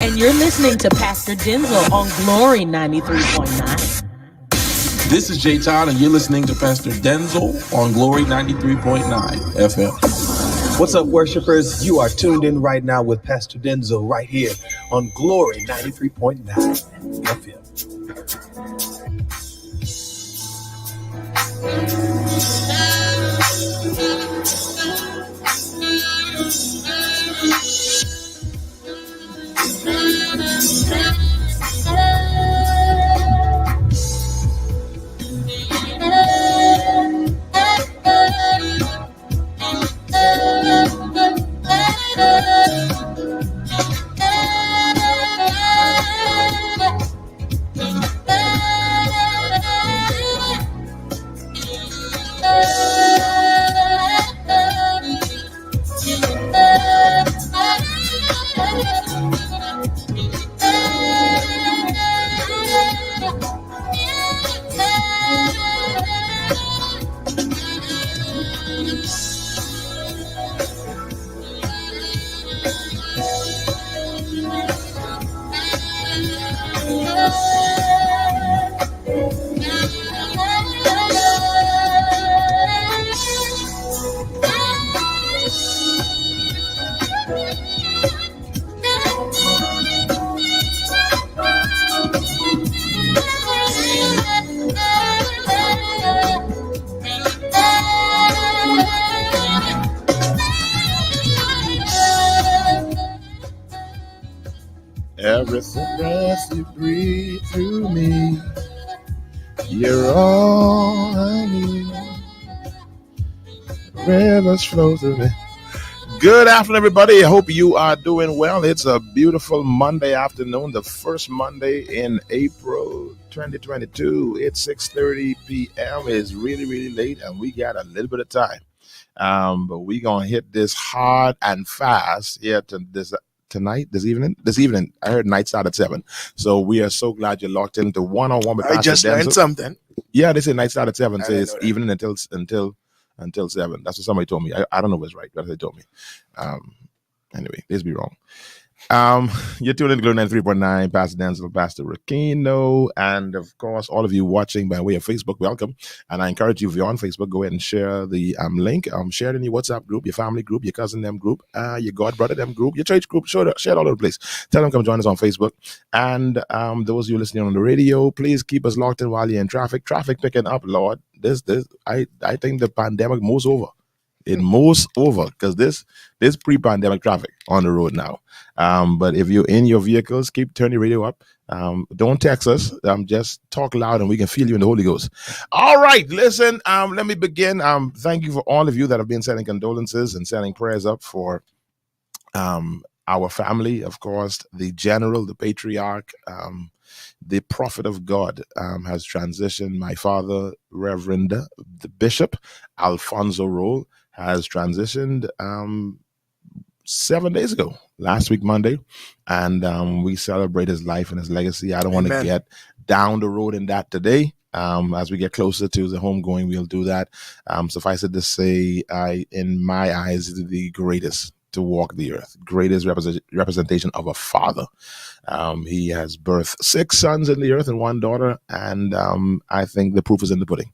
And you're listening to Pastor Denczil on Glory 93.9. This is Jay Todd, and you're listening to Pastor Denczil on Glory 93.9 FM. What's up, worshipers? You are tuned in right now with Pastor Denczil right here on Glory 93.9 FM. Every breath you breathe through me, you're all I need. Rivers flow through me. Good afternoon, everybody. I hope you are doing well. It's a beautiful Monday afternoon, the first Monday in April 2022. It's 6:30 p.m. It's really, really late, and we got a little bit of time. But we're going to hit this hard and fast here this evening. I heard night start at 7. So we are so glad you're locked into one-on-one with Pastor I just learned Denczil. Something. Yeah, they say night start at 7. So it's that. evening until 7. That's what somebody told me. I don't know if it's right, but they told me. Anyway, this be wrong. You're tuned in to Glory 93.9, Pastor Denczil, Pastor Rickeno, and of course, all of you watching by way of Facebook, welcome. And I encourage you, if you're on Facebook, go ahead and share the link. Share it in your WhatsApp group, your family group, your cousin them group, your God brother them group, your church group. Share it all over the place. Tell them come join us on Facebook. And those of you listening on the radio, please keep us locked in while you're in traffic. Traffic picking up, Lord. I think the pandemic moves over. It moves over because this pre-pandemic traffic on the road now. But if you're in your vehicles, keep turning your radio up. Don't text us. Just talk loud and we can feel you in the Holy Ghost. All right, listen, let me begin. Thank you for all of you that have been sending condolences and sending prayers up for our family, of course, the general, the patriarch, the prophet of God has transitioned. My father, Reverend the Bishop Alfonso Roll, has transitioned 7 days ago, last week, Monday. And we celebrate his life and his legacy. I don't want to get down the road in that today. As we get closer to the homegoing, we'll do that. Suffice it to say, in my eyes, the greatest to walk the earth, greatest representation of a father. He has birthed 6 sons in the earth and 1 daughter, and I think the proof is in the pudding.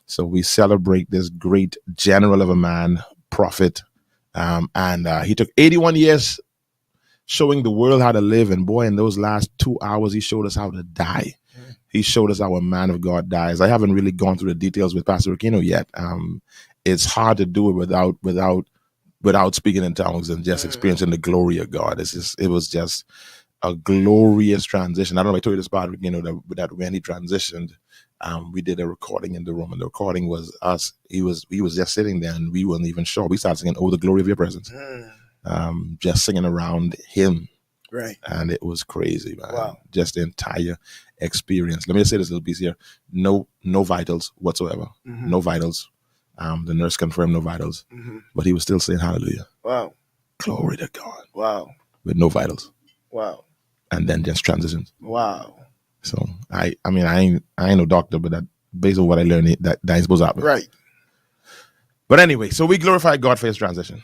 So we celebrate this great general of a man, prophet, and he took 81 years showing the world how to live, and boy, in those last 2 hours, he showed us how to die. He showed us how a man of God dies. I haven't really gone through the details with Pastor Rickeno yet. It's hard to do it without speaking in tongues and just experiencing the glory of God. It was just a glorious transition. I don't know if I told you this part, that when he transitioned, we did a recording in the room, and the recording was us. He was just sitting there, and we weren't even sure. We started singing, "Oh, the glory of your presence," just singing around him. Right. And it was crazy, man. Wow. Just the entire experience. Let me just say this little piece here. No vitals whatsoever. Mm-hmm. No vitals. The nurse confirmed no vitals, but he was still saying hallelujah. Wow. Glory to God. Wow. With no vitals. Wow. And then just transitions. Wow. So I ain't no doctor, but that based on what I learned, that ain't supposed to happen. Right. But anyway, so we glorify God for his transition.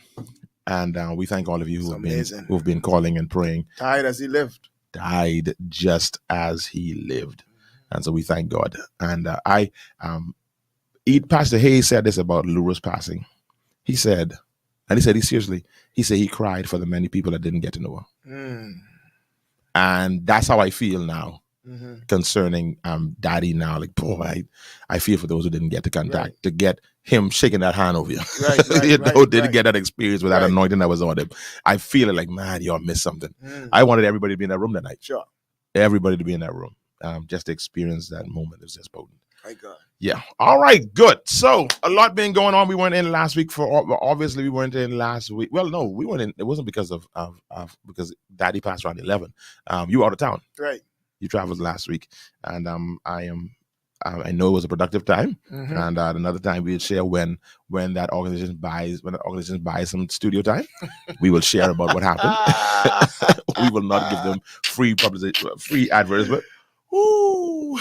And we thank all of you It's who've been calling and praying. Died as he lived. Died just as he lived. And so we thank God. And Pastor Hayes said this about Lura's passing. He said he cried for the many people that didn't get to know her. And that's how I feel now concerning Daddy now. Like, boy, I feel for those who didn't get the contact, to get him shaking that hand over you. Didn't get that experience with that anointing that was on him. I feel it like, man, y'all missed something. I wanted everybody to be in that room that night. Sure. Everybody to be in that room. Just to experience that moment is just potent. My God. Yeah. All right. Good. So a lot been going on. We weren't in last week obviously we weren't in last week. Well, no, we weren't in. It wasn't because of because Daddy passed around 11. You were out of town. Right. You traveled last week, and I know it was a productive time. And another time we'll share when that organization buys some studio time. We will share about what happened. We will not give them free advertisement. Ooh.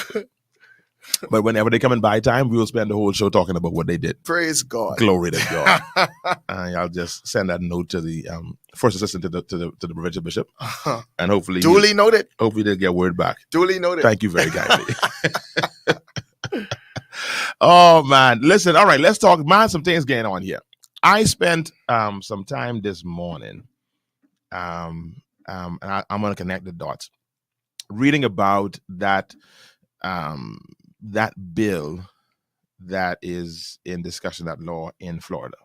But whenever they come and buy time, we will spend the whole show talking about what they did. Praise God. Glory to God. And I'll just send that note to the first assistant to the provincial bishop, and hopefully duly noted. Hopefully they'll get word back. Duly noted. Thank you very kindly. Oh man, listen. All right, let's talk. Man, some things going on here. I spent some time this morning, and I'm going to connect the dots, reading about that bill that is in discussion, that law in Florida.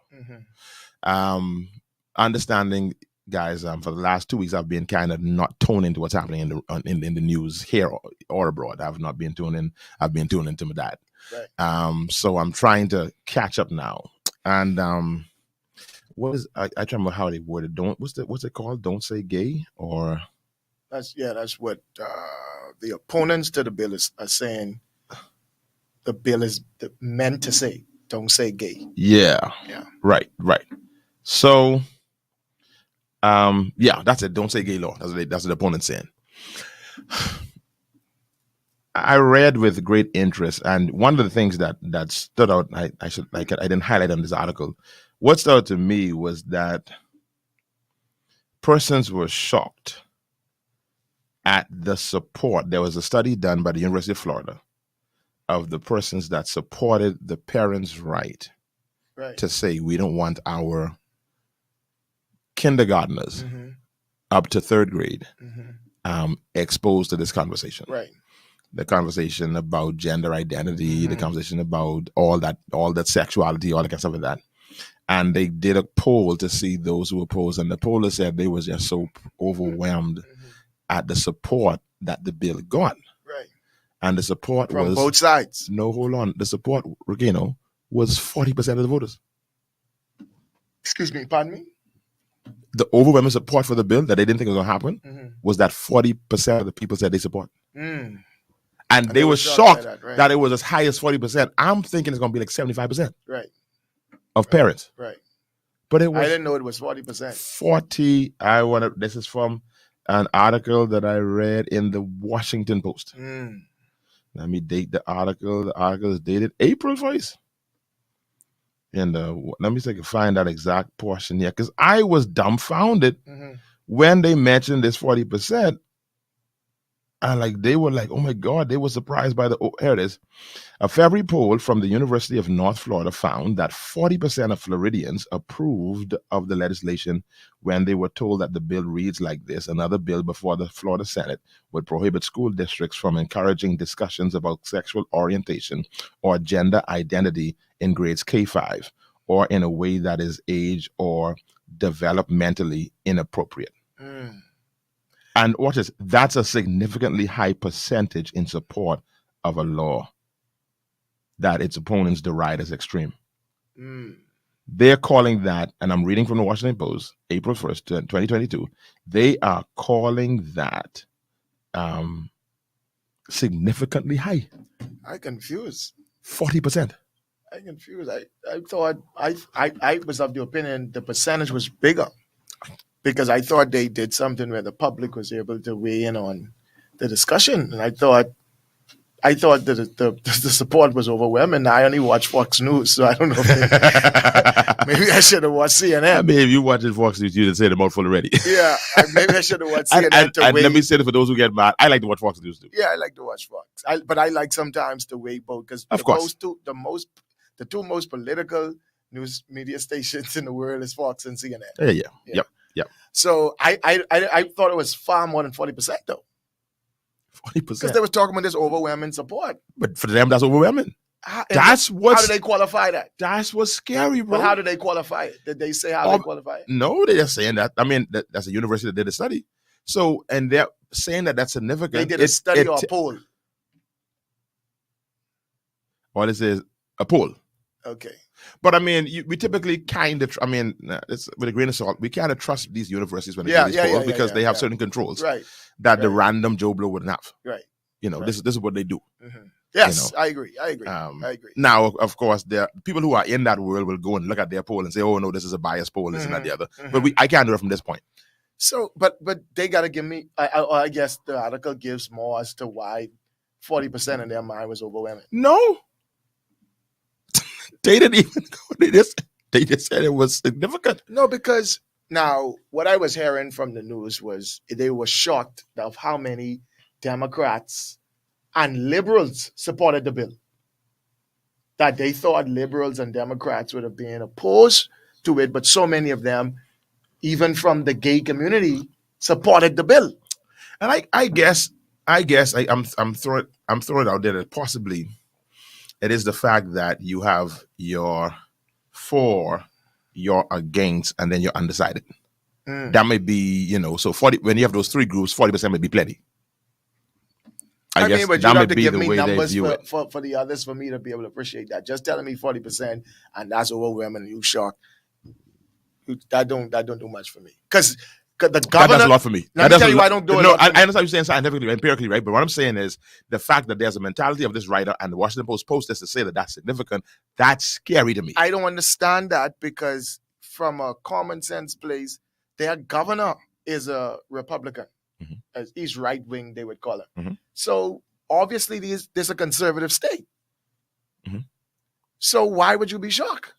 Understanding, guys, for the last 2 weeks, I've been kind of not tuned into what's happening in the news here or abroad. I've not been tuned in. I've been tuned into my dad. Right. So I'm trying to catch up now. And what is I try to remember how they worded. What's it called? Don't say gay, or that's what the opponents to the bill are saying. The bill is meant to say, don't say gay. Yeah. Right. So, that's it. Don't say gay law. That's what the opponent's saying. I read with great interest, and one of the things that stood out, I didn't highlight on this article. What stood out to me was that persons were shocked at the support. There was a study done by the University of Florida of the persons that supported the parents' right to say, we don't want our kindergartners up to third grade exposed to this conversation. Right. The conversation about gender identity, the conversation about all that sexuality, all that kind of stuff like that. And they did a poll to see those who opposed, and the pollers said they was just so overwhelmed at the support that the bill got. Right. And the support from was both sides. No, hold on. The support, Rickeno, was 40% of the voters. Excuse me, pardon me? The overwhelming support for the bill that they didn't think was going to happen was that 40% of the people said they support. And they were shocked that it was as high as 40%. I'm thinking it's going to be like 75%. Right. Of parents. Right. But it was, I didn't know it was 40%. 40. This is from an article that I read in the Washington Post. Let me date the article. The article is dated April 1st. And let me see if I can find that exact portion here, because I was dumbfounded when they mentioned this 40%. And they were like, oh my God, they were surprised by here it is. A February poll from the University of North Florida found that 40% of Floridians approved of the legislation when they were told that the bill reads like this. Another bill before the Florida Senate would prohibit school districts from encouraging discussions about sexual orientation or gender identity in grades K-5 or in a way that is age or developmentally inappropriate. And that's a significantly high percentage in support of a law that its opponents deride as extreme. They're calling that, and I'm reading from the Washington Post, April 1st, 2022, they are calling that significantly high. I'm confused. 40%. I'm confused. I thought, I was of the opinion the percentage was bigger. Because I thought they did something where the public was able to weigh in on the discussion. And I thought that the support was overwhelming. I only watch Fox News, so I don't know if Maybe I should have watched I CNN. mean, if you watching Fox News, you'd say the mouthful already. Yeah, maybe I should have watched CNN And to let me wait. say it for those who get mad. I like to watch Fox News too. Yeah, I like to watch Fox. But I like sometimes to wait both because Of course. the two most political news media stations in the world is Fox and CNN. Yeah. Yeah. Yep. So I thought it was far more than 40% though, because 40%. they were talking about this overwhelming support. But for them, that's overwhelming. How That's do they qualify that? That's what's scary, bro. But how do they qualify it? Did they say how they qualify it? No, they're just saying that. I mean, that's a university that did a study. So, and they're saying that that's significant. They did a study or a poll. All it is a poll. Okay. But I mean, we typically kind of, it's with a grain of salt, we kind of trust these universities when they Yeah, do these yeah, polls yeah, because yeah, they have yeah. certain controls Right. that the Right. random Joe Blow wouldn't have. Right. You know, Right. this is what they do. Mm-hmm. Yes, You know. I agree. I agree. Now, of course, there people who are in that world will go and look at their poll and say, "Oh no, this is a biased poll, this and that, the other." Mhm. But I can't do it from this point. So, but they got to give me. I guess the article gives more as to why 40% in their mind was overwhelming. No, they didn't even go. They just said it was significant. No, because now what I was hearing from the news was they were shocked of how many Democrats and liberals supported the bill. That they thought liberals and Democrats would have been opposed to it, but so many of them, even from the gay community, supported the bill. And I guess I'm throwing it out there that possibly it is the fact that you have your for, your against, and then you're undecided. That may be, so 40 when you have those three groups, 40% may be plenty. I guess mean, but that you may have to be give the me way they numbers view it. for the others for me to be able to appreciate that. Just telling me 40% and that's overwhelming and you shocked. That don't do much for me. Because the That governor. does a lot for me. Let me tell you why I don't do it. No, I understand what you're saying scientifically, empirically, right? But what I'm saying is the fact that there's a mentality of this writer and the Washington Post posts to say that that's significant. That's scary to me. I don't understand that because from a common sense place, their governor is a Republican. Mm-hmm. He's right wing, they would call him. Mm-hmm. So obviously, there's a conservative state. Mm-hmm. So why would you be shocked?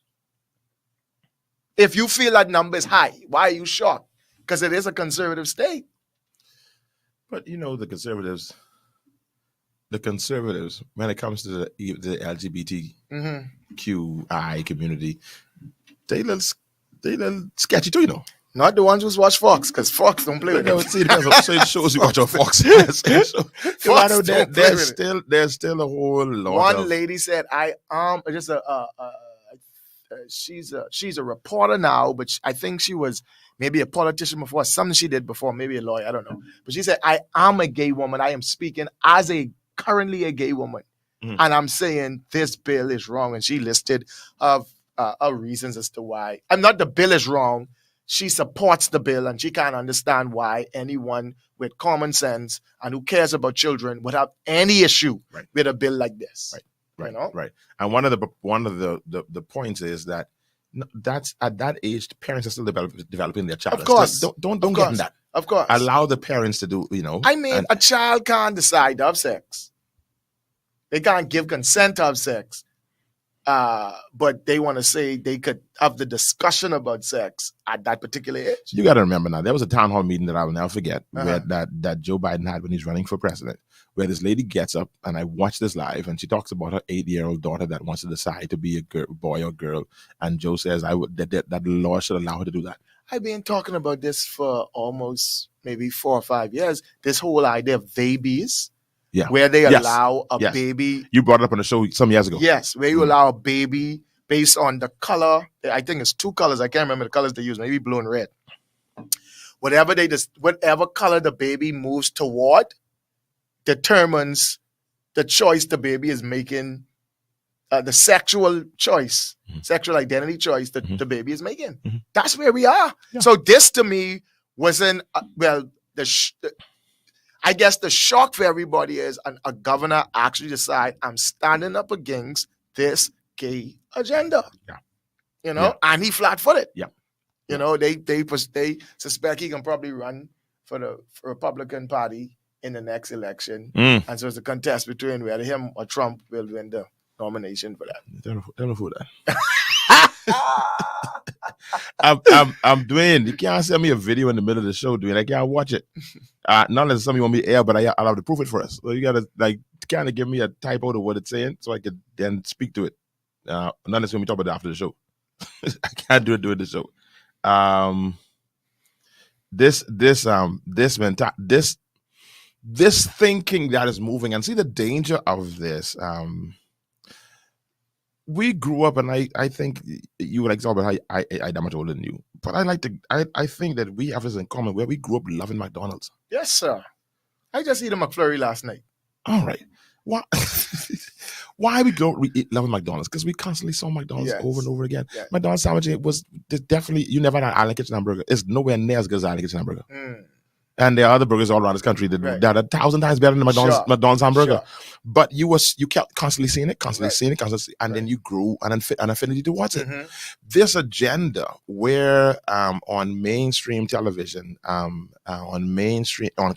If you feel that number is high, why are you shocked? Because it is a conservative state. But the conservatives, when it comes to the LGBTQI community, they little sketchy too, Not the ones who watch Fox, because Fox don't play with them. See, so it shows you watch on Fox. Fox don't play with it. There's still a whole lot. One lady said, she's a reporter now, but I think she was maybe a politician before, something she did before, maybe a lawyer, I don't know. But she said, I am a gay woman. I am speaking as currently a gay woman. Mm. And I'm saying this bill is wrong. And she listed of reasons as to why. And not the bill is wrong. She supports the bill and she can't understand why anyone with common sense and who cares about children would have any issue with a bill like this. Right. You know? Right. And one of the points is that that's at that age, parents are still developing their child. Of course. Don't get in that. Of course. Allow the parents to do, I mean, a child can't decide to have sex. They can't give consent to have sex. But they want to say they could have the discussion about sex at that particular age. You got to remember now, there was a town hall meeting that I will never forget where that Joe Biden had when he's running for president, where this lady gets up, and I watched this live, and she talks about her 8-year-old daughter that wants to decide to be a boy or girl, and Joe says that the law should allow her to do that. I've been talking about this for almost maybe 4 or 5 years. This whole idea of babies. Yeah. Where they allow a baby. You brought it up on the show some years ago. Yes, where you allow a baby based on the color. I think it's 2 colors. I can't remember the colors they use. Maybe blue and red. Whatever color the baby moves toward determines the choice the baby is making, the sexual choice, sexual identity choice that the baby is making. Mm-hmm. That's where we are. Yeah. So this to me wasn't, I guess the shock for everybody is a governor actually decide I'm standing up against this gay agenda. Yeah. And he flat-footed. Yeah. They suspect he can probably run for the Republican Party in the next election. And so it's a contest between whether him or Trump will win the nomination for that. Don't know who that. I'm Dwayne. You can't send me a video in the middle of the show, Dwayne. I can't watch it. Not unless somebody want me to air, but I'll have to proof it for us. So you gotta like kind of give me a typo to what it's saying, so I could then speak to it. Not unless when we talk about it after the show. I can't do it during the show. This thinking that is moving, and see the danger of this. We grew up, and I think you would like to talk about how I that much older than you, but I think that we have this in common where we grew up loving McDonald's. Yes, sir. I just ate a McFlurry last night. All right, why? Why we don't loving McDonald's? Because we constantly saw McDonald's over and over again. Yes. McDonald's sandwich was definitely, you never had an Island Kitchen hamburger. It's nowhere near as good as Island Kitchen hamburger. And there are other burgers all around this country that are 1,000 times better than the McDonald's hamburger. Sure. But you kept constantly seeing it, and then you grew an affinity towards it. This agenda where on mainstream television, on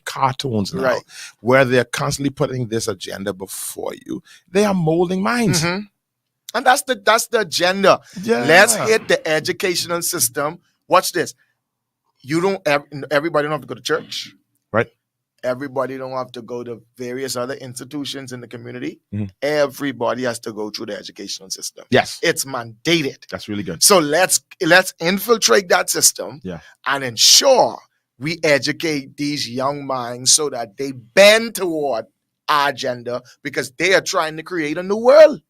cartoons now, where they're constantly putting this agenda before you, they are molding minds. And that's the agenda. Yeah. Let's hit the educational system. Watch this. Everybody don't have to go to church. Right. Everybody don't have to go to various other institutions in the community. Everybody has to go through the educational system. Yes. It's mandated. That's really good. So let's infiltrate that system and ensure we educate these young minds so that they bend toward our agenda, because they are trying to create a new world.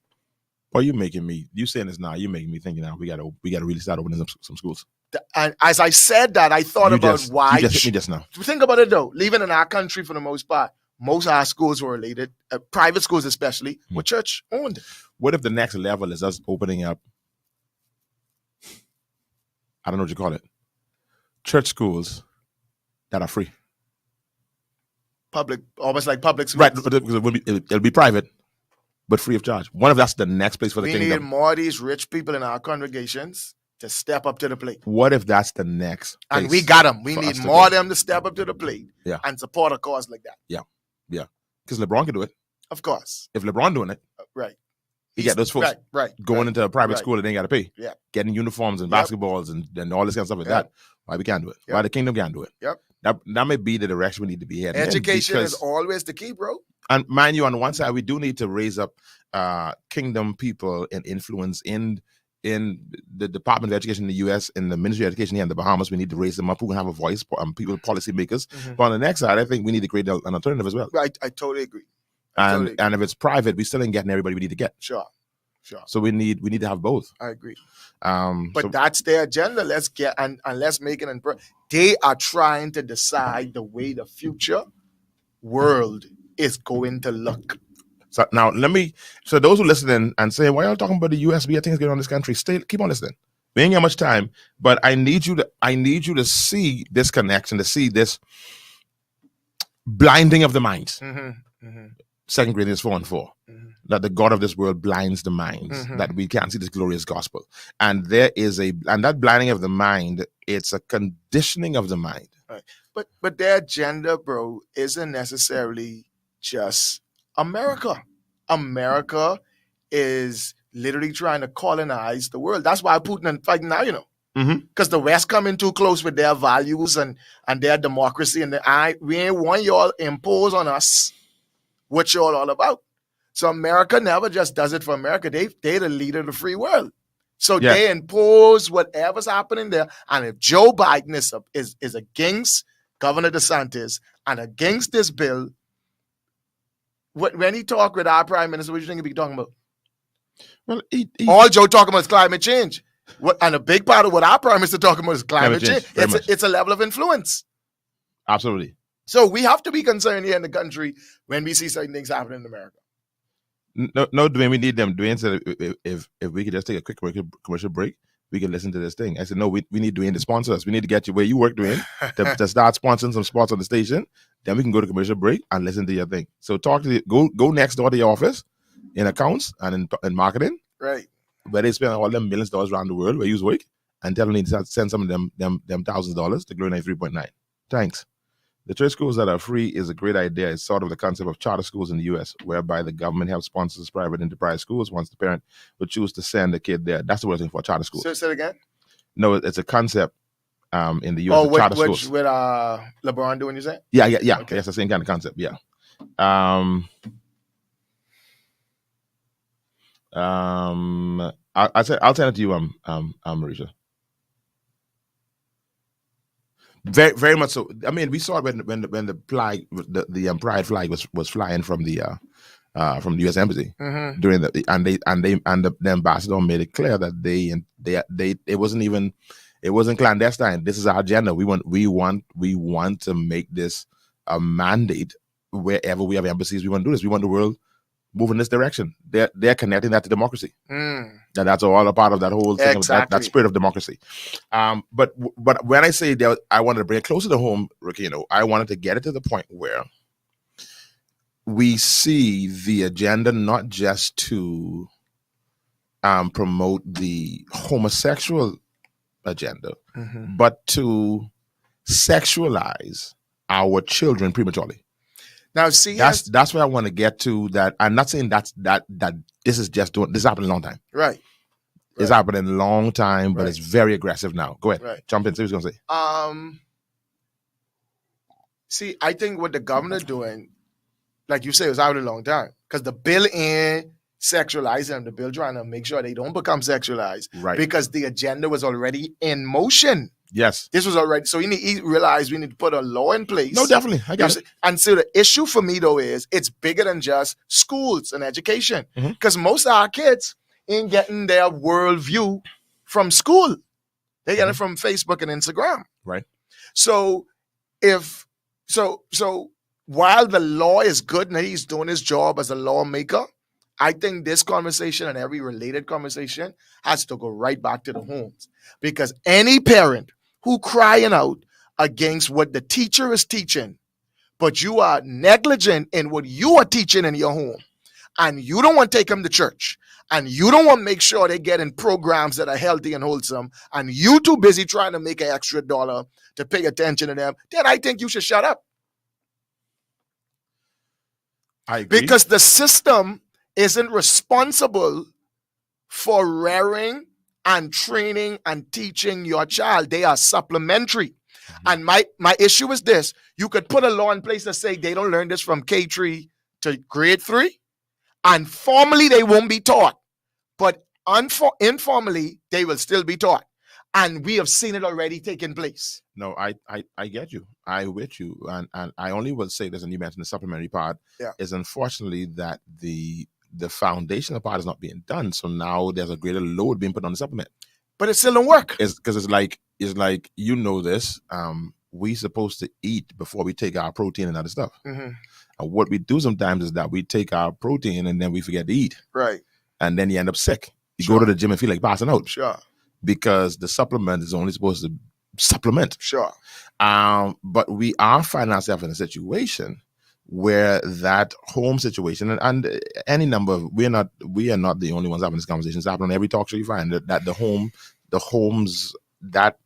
Well, you saying this now, you're making me thinking now we gotta really start opening some schools. And as I said that, I thought about why. You just hit me just now. Think about it though. Living in our country, for the most part, most of our schools were related, private schools especially, were church owned. What if the next level is us opening up, I don't know what you call it, church schools that are free? Public, almost like public schools. Right, because it'll be private, but free of charge. What if that's the next place for the kingdom? We need more of these rich people in our congregations to step up to the plate. What if that's the next place? And we got them. We need more of them to step up to the plate and support a cause like that. Yeah. Because LeBron can do it. Of course. If LeBron doing it, right. He got those folks going into a private school that they ain't got to pay. Yeah. Getting uniforms and basketballs and all this kind of stuff like that. Why we can't do it? Why the kingdom can't do it? Yep. That may be the direction we need to be heading. Education is always the key, bro. And mind you, on one side, we do need to raise up kingdom people and influence in the Department of Education in the U.S., in the Ministry of Education here in the Bahamas. We need to raise them up who can have a voice, people, policymakers. But on the next side, I think we need to create an alternative as well. I totally agree. And if it's private, we still ain't getting everybody we need to get. Sure. So we need to have both. I agree. But that's their agenda. Let's get and let's make it. They are trying to decide the way the future world is going to look. So now so those who listening and say, why y'all talking about the US? We have things going on in this country. Keep on listening. We ain't got much time, but I need you to see this connection, to see this blinding of the minds. 2 Corinthians 4:4. That the God of this world blinds the minds, that we can't see this glorious gospel. And that blinding of the mind, it's a conditioning of the mind. Right. But their agenda, bro, isn't necessarily just America. America is literally trying to colonize the world. That's why Putin and fighting now, because the West coming too close with their values and their democracy, and we ain't want y'all impose on us what y'all all about. So America never just does it for America. They the leader of the free world. So they impose whatever's happening there. And if Joe Biden is against Governor DeSantis and against this bill, when he talk with our prime minister, what do you think he'll be talking about? Well, all Joe talking about is climate change. And a big part of what our prime minister talking about is climate change. It's a level of influence. Absolutely. So we have to be concerned here in the country when we see certain things happening in America. No, Dwayne, we need them. Dwayne said if we could just take a quick commercial break, we can listen to this thing. I said, no, we need Dwayne to sponsor us. We need to get you where you work, Dwayne, to start sponsoring some spots on the station. Then we can go to commercial break and listen to your thing. So go next door to your office in accounts and in marketing. Right. Where they spend all them millions of dollars around the world where you work, and tell them to send some of them thousands of dollars to Glory 93.9. Thanks. The church schools that are free is a great idea. It's sort of the concept of charter schools in the U.S., whereby the government helps sponsors private enterprise schools once the parent would choose to send the kid there. That's the word thing for charter schools. Say it again. No, it's a concept in the U.S. Oh, charter which schools. with LeBron doing, you say? Yeah. Okay. It's the same kind of concept. Yeah. I'll send it to you, Marisha. Very, very much so. I mean, we saw it when the flag, the pride flag was flying from the U.S. Embassy during the the ambassador made it clear that it wasn't clandestine. This is our agenda. We want to make this a mandate wherever we have embassies. We want to do this. We want the world move in this direction. They're connecting that to democracy. And that's all a part of that whole thing, Exactly. that spirit of democracy. But when I say that I wanted to bring it closer to home, Rickeno, I wanted to get it to the point where we see the agenda not just to promote the homosexual agenda, but to sexualize our children prematurely. Now, see, That's where I want to get to. That I'm not saying that this is just doing this happened a long time. right. It's happened a long time, but Right. it's very aggressive now. Go ahead, Right. jump in. See what you're gonna say. See, I think what the governor doing, like you say, was out a long time because the bill ain't sexualizing them. The bill trying to make sure they don't become sexualized, Right. Because the agenda was already in motion. Yes. This was already, so he realized we need to put a law in place. No, definitely. I got it. And so the issue for me though is it's bigger than just schools and education because most of our kids ain't getting their worldview from school. They get it from Facebook and Instagram. Right. So so while the law is good and he's doing his job as a lawmaker, I think this conversation and every related conversation has to go right back to the homes because any parent who crying out against what the teacher is teaching, but you are negligent in what you are teaching in your home, and you don't want to take them to church, and you don't want to make sure they get in programs that are healthy and wholesome, and you too busy trying to make an extra dollar to pay attention to them, then I think you should shut up. I agree. Because the system isn't responsible for rearing and training and teaching your child. They are supplementary. And my issue is this. You could put a law in place that say they don't learn this from K3 to grade 3. And formally, they won't be taught. But informally, they will still be taught. And we have seen it already taking place. No, I get you. I with you. And I only will say this, and you mentioned the supplementary part, is unfortunately that the foundational part is not being done. So now there's a greater load being put on the supplement. But it still don't work. It's because it's like you know this. We supposed to eat before we take our protein and other stuff. And what we do sometimes is that we take our protein and then we forget to eat. Right. And then you end up sick. You go to the gym and feel like passing out. Sure. Because the supplement is only supposed to supplement. Sure. But we are finding ourselves in a situation where that home situation and any number of we are not the only ones having this conversation. It's happening on every talk show you find that the homes that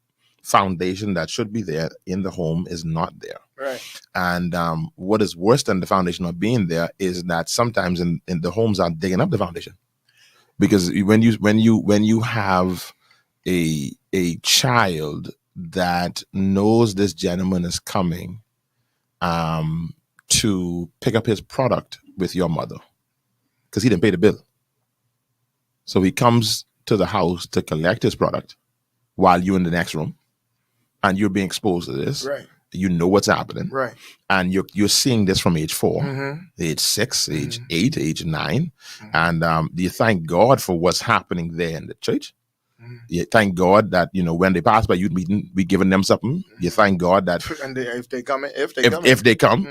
foundation that should be there in the home is not there. Right. And what is worse than the foundation not being there is that sometimes in the homes are digging up the foundation. Because when you have a child that knows this gentleman is coming to pick up his product with your mother because he didn't pay the bill. So he comes to the house to collect his product while you're in the next room and you're being exposed to this. Right. You know what's happening. Right. And you're seeing this from age 4, age 6, age 8, age 9. And you thank God for what's happening there in the church. You thank God that, when they pass by youth meeting, we giving them something. You thank God that and if they come,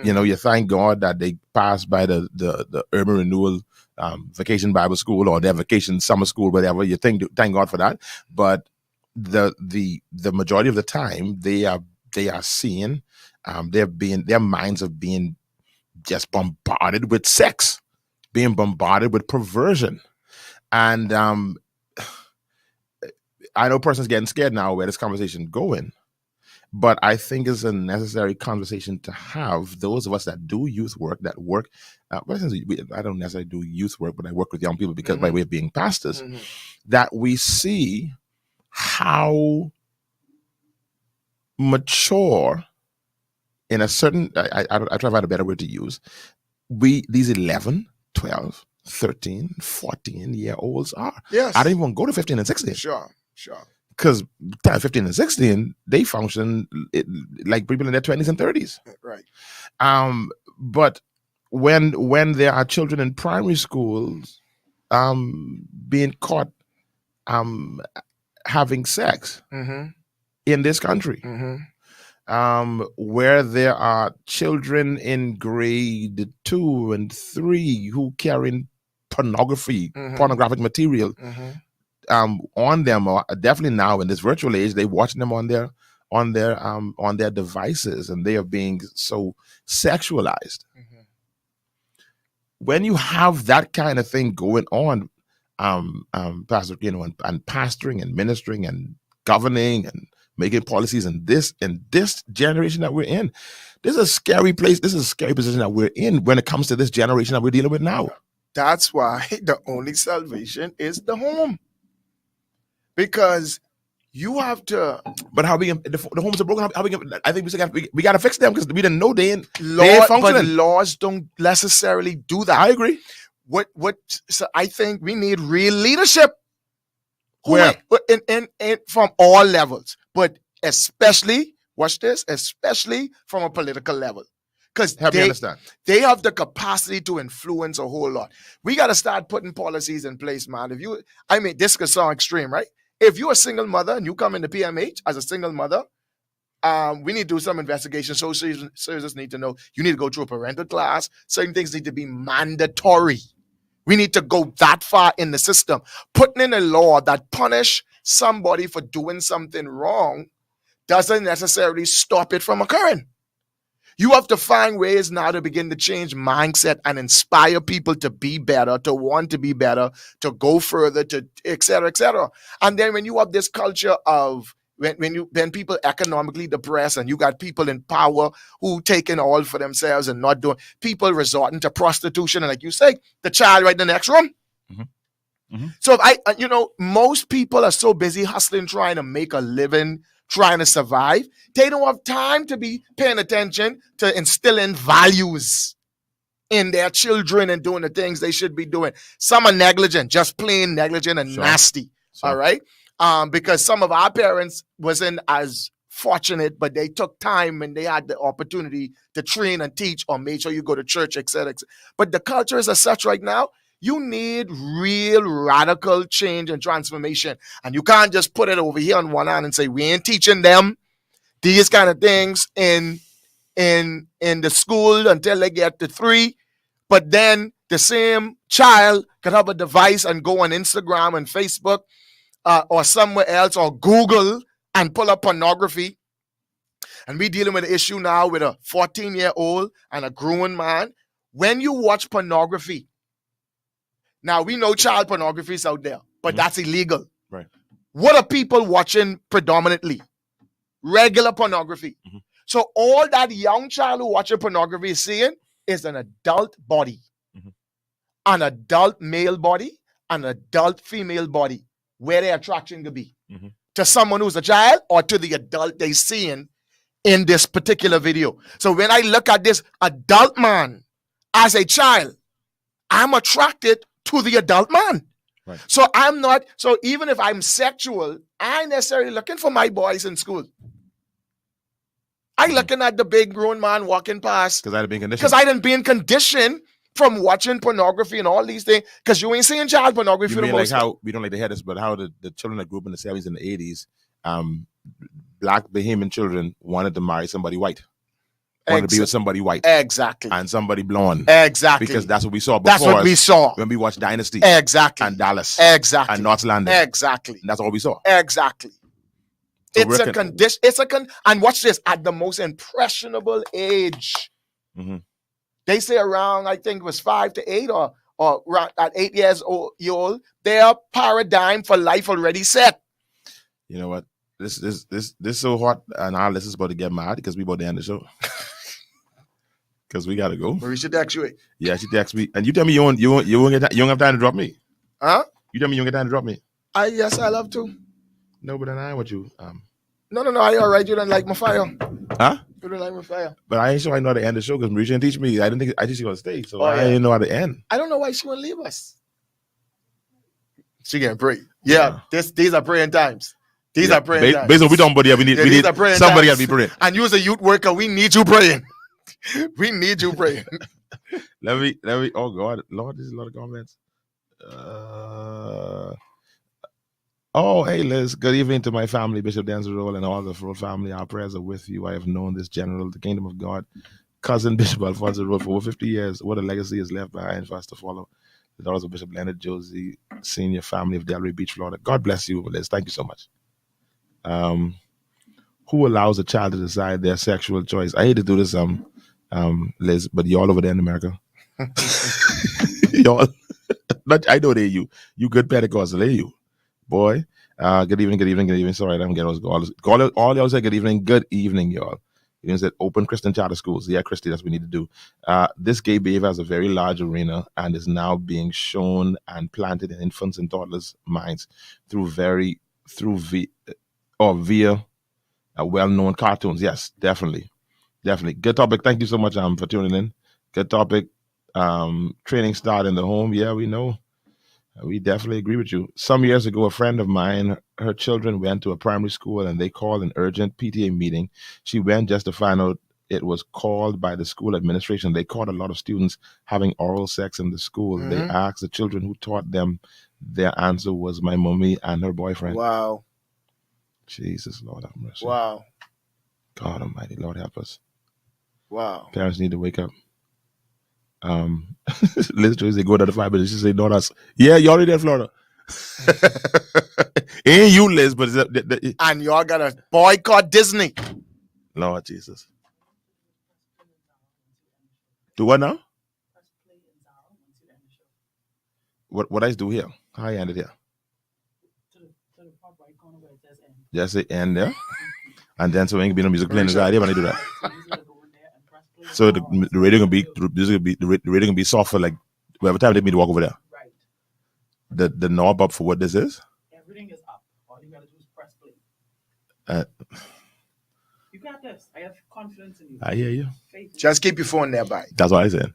you thank God that they pass by the urban renewal vacation Bible school or their vacation summer school, whatever. You thank God for that. But the majority of the time they are seeing their minds are being just bombarded with sex, being bombarded with perversion. And I know person's getting scared now where this conversation going, but I think it's a necessary conversation to have. Those of us that do youth work, I don't necessarily do youth work, but I work with young people because by way of being pastors, that we see how mature in a certain, I try to find a better word to use, these 11, 12, 13, 14-year-olds are. Yes. I don't even go to 15 and 16. Sure. Because 15 and 16, they function like people in their 20s and 30s. Right. But when there are children in primary schools being caught having sex in this country, where there are children in grade 2 and 3 who carrying pornographic material on them, or definitely now in this virtual age, they watching them on their devices, and they are being so sexualized. When you have that kind of thing going on, Pastor, and pastoring and ministering and governing and making policies in this generation that we're in, this is a scary place. This is a scary position that we're in when it comes to this generation that we're dealing with now. That's why the only salvation is the home. Because you have to. But how the homes are broken? I think we got to fix them because we didn't know they ain't functioning. But laws don't necessarily do that. I agree. So I think we need real leadership. Where? In from all levels, but especially, watch this, especially from a political level. Because they have the capacity to influence a whole lot. We got to start putting policies in place, man. This could sound extreme, right? If you're a single mother and you come into PMH as a single mother, we need to do some investigation. Social services need to know. You need to go through a parental class. Certain things need to be mandatory. We need to go that far in the system. Putting in a law that punish somebody for doing something wrong doesn't necessarily stop it from occurring. You have to find ways now to begin to change mindset and inspire people to be better, to want to be better, to go further, to et cetera, et cetera. And then when you have this culture of when people economically depressed and you got people in power who taking all for themselves and not doing, people resorting to prostitution and, like you say, the child right in the next room. So most people are so busy hustling, trying to make a living, trying to survive. They don't have time to be paying attention to instilling values in their children and doing the things they should be doing. Some are negligent, just plain negligent and nasty. All right. Because some of our parents wasn't as fortunate, but they took time and they had the opportunity to train and teach or make sure you go to church, et cetera, et cetera. But the culture is as such right now. You need real radical change and transformation. And you can't just put it over here on one hand and say, we ain't teaching them these kind of things in the school until they get to 3. But then the same child could have a device and go on Instagram and Facebook or somewhere else or Google and pull up pornography. And we dealing with an issue now with a 14-year-old and a grown man. When you watch pornography, now, we know child pornography is out there, but that's illegal. Right. What are people watching predominantly? Regular pornography. So all that young child who watching pornography is seeing is an adult body, an adult male body, an adult female body, where their attraction could be to someone who's a child or to the adult they seeing in this particular video. So when I look at this adult man as a child, I'm attracted to the adult man. Right. So even if I'm sexual, I ain't necessarily looking for my boys in school. I looking at the big grown man walking past. Because I didn't been conditioned from watching pornography and all these things. Because you ain't seeing child pornography. You mean like how, we don't like to hear this, but how the children that grew up in the 70s and the 80s, black Bahamian children wanted to marry somebody white. Wanted to be with somebody white. Exactly. And somebody blonde. Exactly. Because that's what we saw before. That's what we saw. When we watched Dynasty. Exactly. And Dallas. Exactly. And North London. Exactly. And that's all we saw. Exactly. So it's a condition. And watch this, at the most impressionable age. They say around, I think it was 5 to 8 or around at 8 years old, their paradigm for life already set. You know what? This is so hot, and our listeners about to get mad because we about to end the show. Because we gotta go. Marisha text you. Yeah, she text me, and you tell me you won't have time to drop me. Huh? You tell me you don't get time to drop me. Yes, I love to. No, but then I want you. No. I all right. You don't like my fire. Huh? You don't like my fire. But I ain't sure I know how to end the show because Marisha didn't teach me. I didn't think I teach you on stage, so Oh, I yeah. didn't know how to end. I don't know why she won't leave us. She can pray. Yeah, these are praying times. These are praying times. Based on what we talking about here, we need these are praying somebody got times. to be praying. And you as a youth worker, we need you praying. We need you praying. Let me. Oh God, Lord, there's a lot of comments. Oh, hey Liz. Good evening to my family, Bishop Denczil and all the full family. Our prayers are with you. I have known this general, the kingdom of God, cousin Bishop Alfonso Road for over 50 years. What a legacy is left behind for us to follow. The daughters of Bishop Leonard Josie, senior family of Delray Beach, Florida. God bless you, Liz. Thank you so much. Who allows a child to decide their sexual choice? I hate to do this, Liz, but y'all over there in America. Y'all, I know they're you. You good Pentecostal, they're you. Boy. Good evening. Sorry, I don't get all y'all say good evening, y'all. You said open Christian charter schools. Yeah, Christy, that's what we need to do. This gay behavior has a very large arena and is now being shown and planted in infants and toddlers' minds via well-known cartoons. Yes, definitely. Good topic. Thank you so much for tuning in. Good topic. Training start in the home. Yeah, we know. We definitely agree with you. Some years ago, a friend of mine, her children went to a primary school and they called an urgent PTA meeting. She went just to find out it was called by the school administration. They caught a lot of students having oral sex in the school. Mm-hmm. They asked the children who taught them. Their answer was my mommy and her boyfriend. Wow. Jesus, Lord have mercy. Wow. God Almighty, Lord help us. Wow. Parents need to wake up. Liz Joyce, they go to the 5 minutes. She say, not us. Yeah, you already there in Florida. Ain't you, Liz, but and y'all gotta boycott Disney. Lord Jesus. Do what now? What I do here? How I ended here? Just say end there. And then so ain't be no music playing inside here when I do that. So the radio gonna be the radio gonna be soft for like whatever time they need to walk over there. Right. The knob up for what this is? Everything is up. All you gotta do is press play. You got this. I have confidence in you. I hear you. Just keep your phone nearby. That's what I said.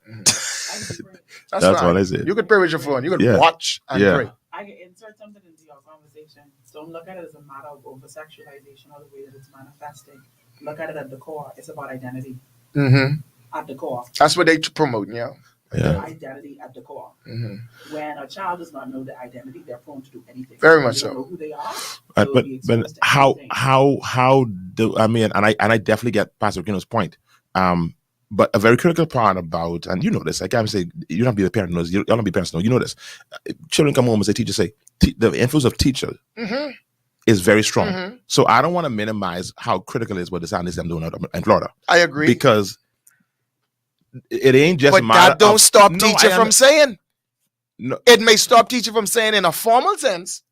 That's what I said. You could pray with your phone. You could watch and pray. I can insert something into your conversation. So don't look at it as a matter of over-sexualization or the way that it's manifesting. Look at it at the core. It's about identity. Mm-hmm. At the core. That's what they promote, yeah. Identity at the core. Mm-hmm. When a child does not know their identity, they're prone to do anything. Very much so. so. Know who they are. But how do I mean? And I definitely get Pastor Rickeno's point. But a very critical part about, and you know this, I can't say you don't have to be the parent knows. You don't be parents know. You know this. Children come home and say, teachers say the influence of teacher is very strong. Mm-hmm. So I don't want to minimize how critical it is what the sound is I'm doing out in Florida. I agree because it ain't just. But that don't stop teacher from saying. No, it may stop teacher from saying in a formal sense.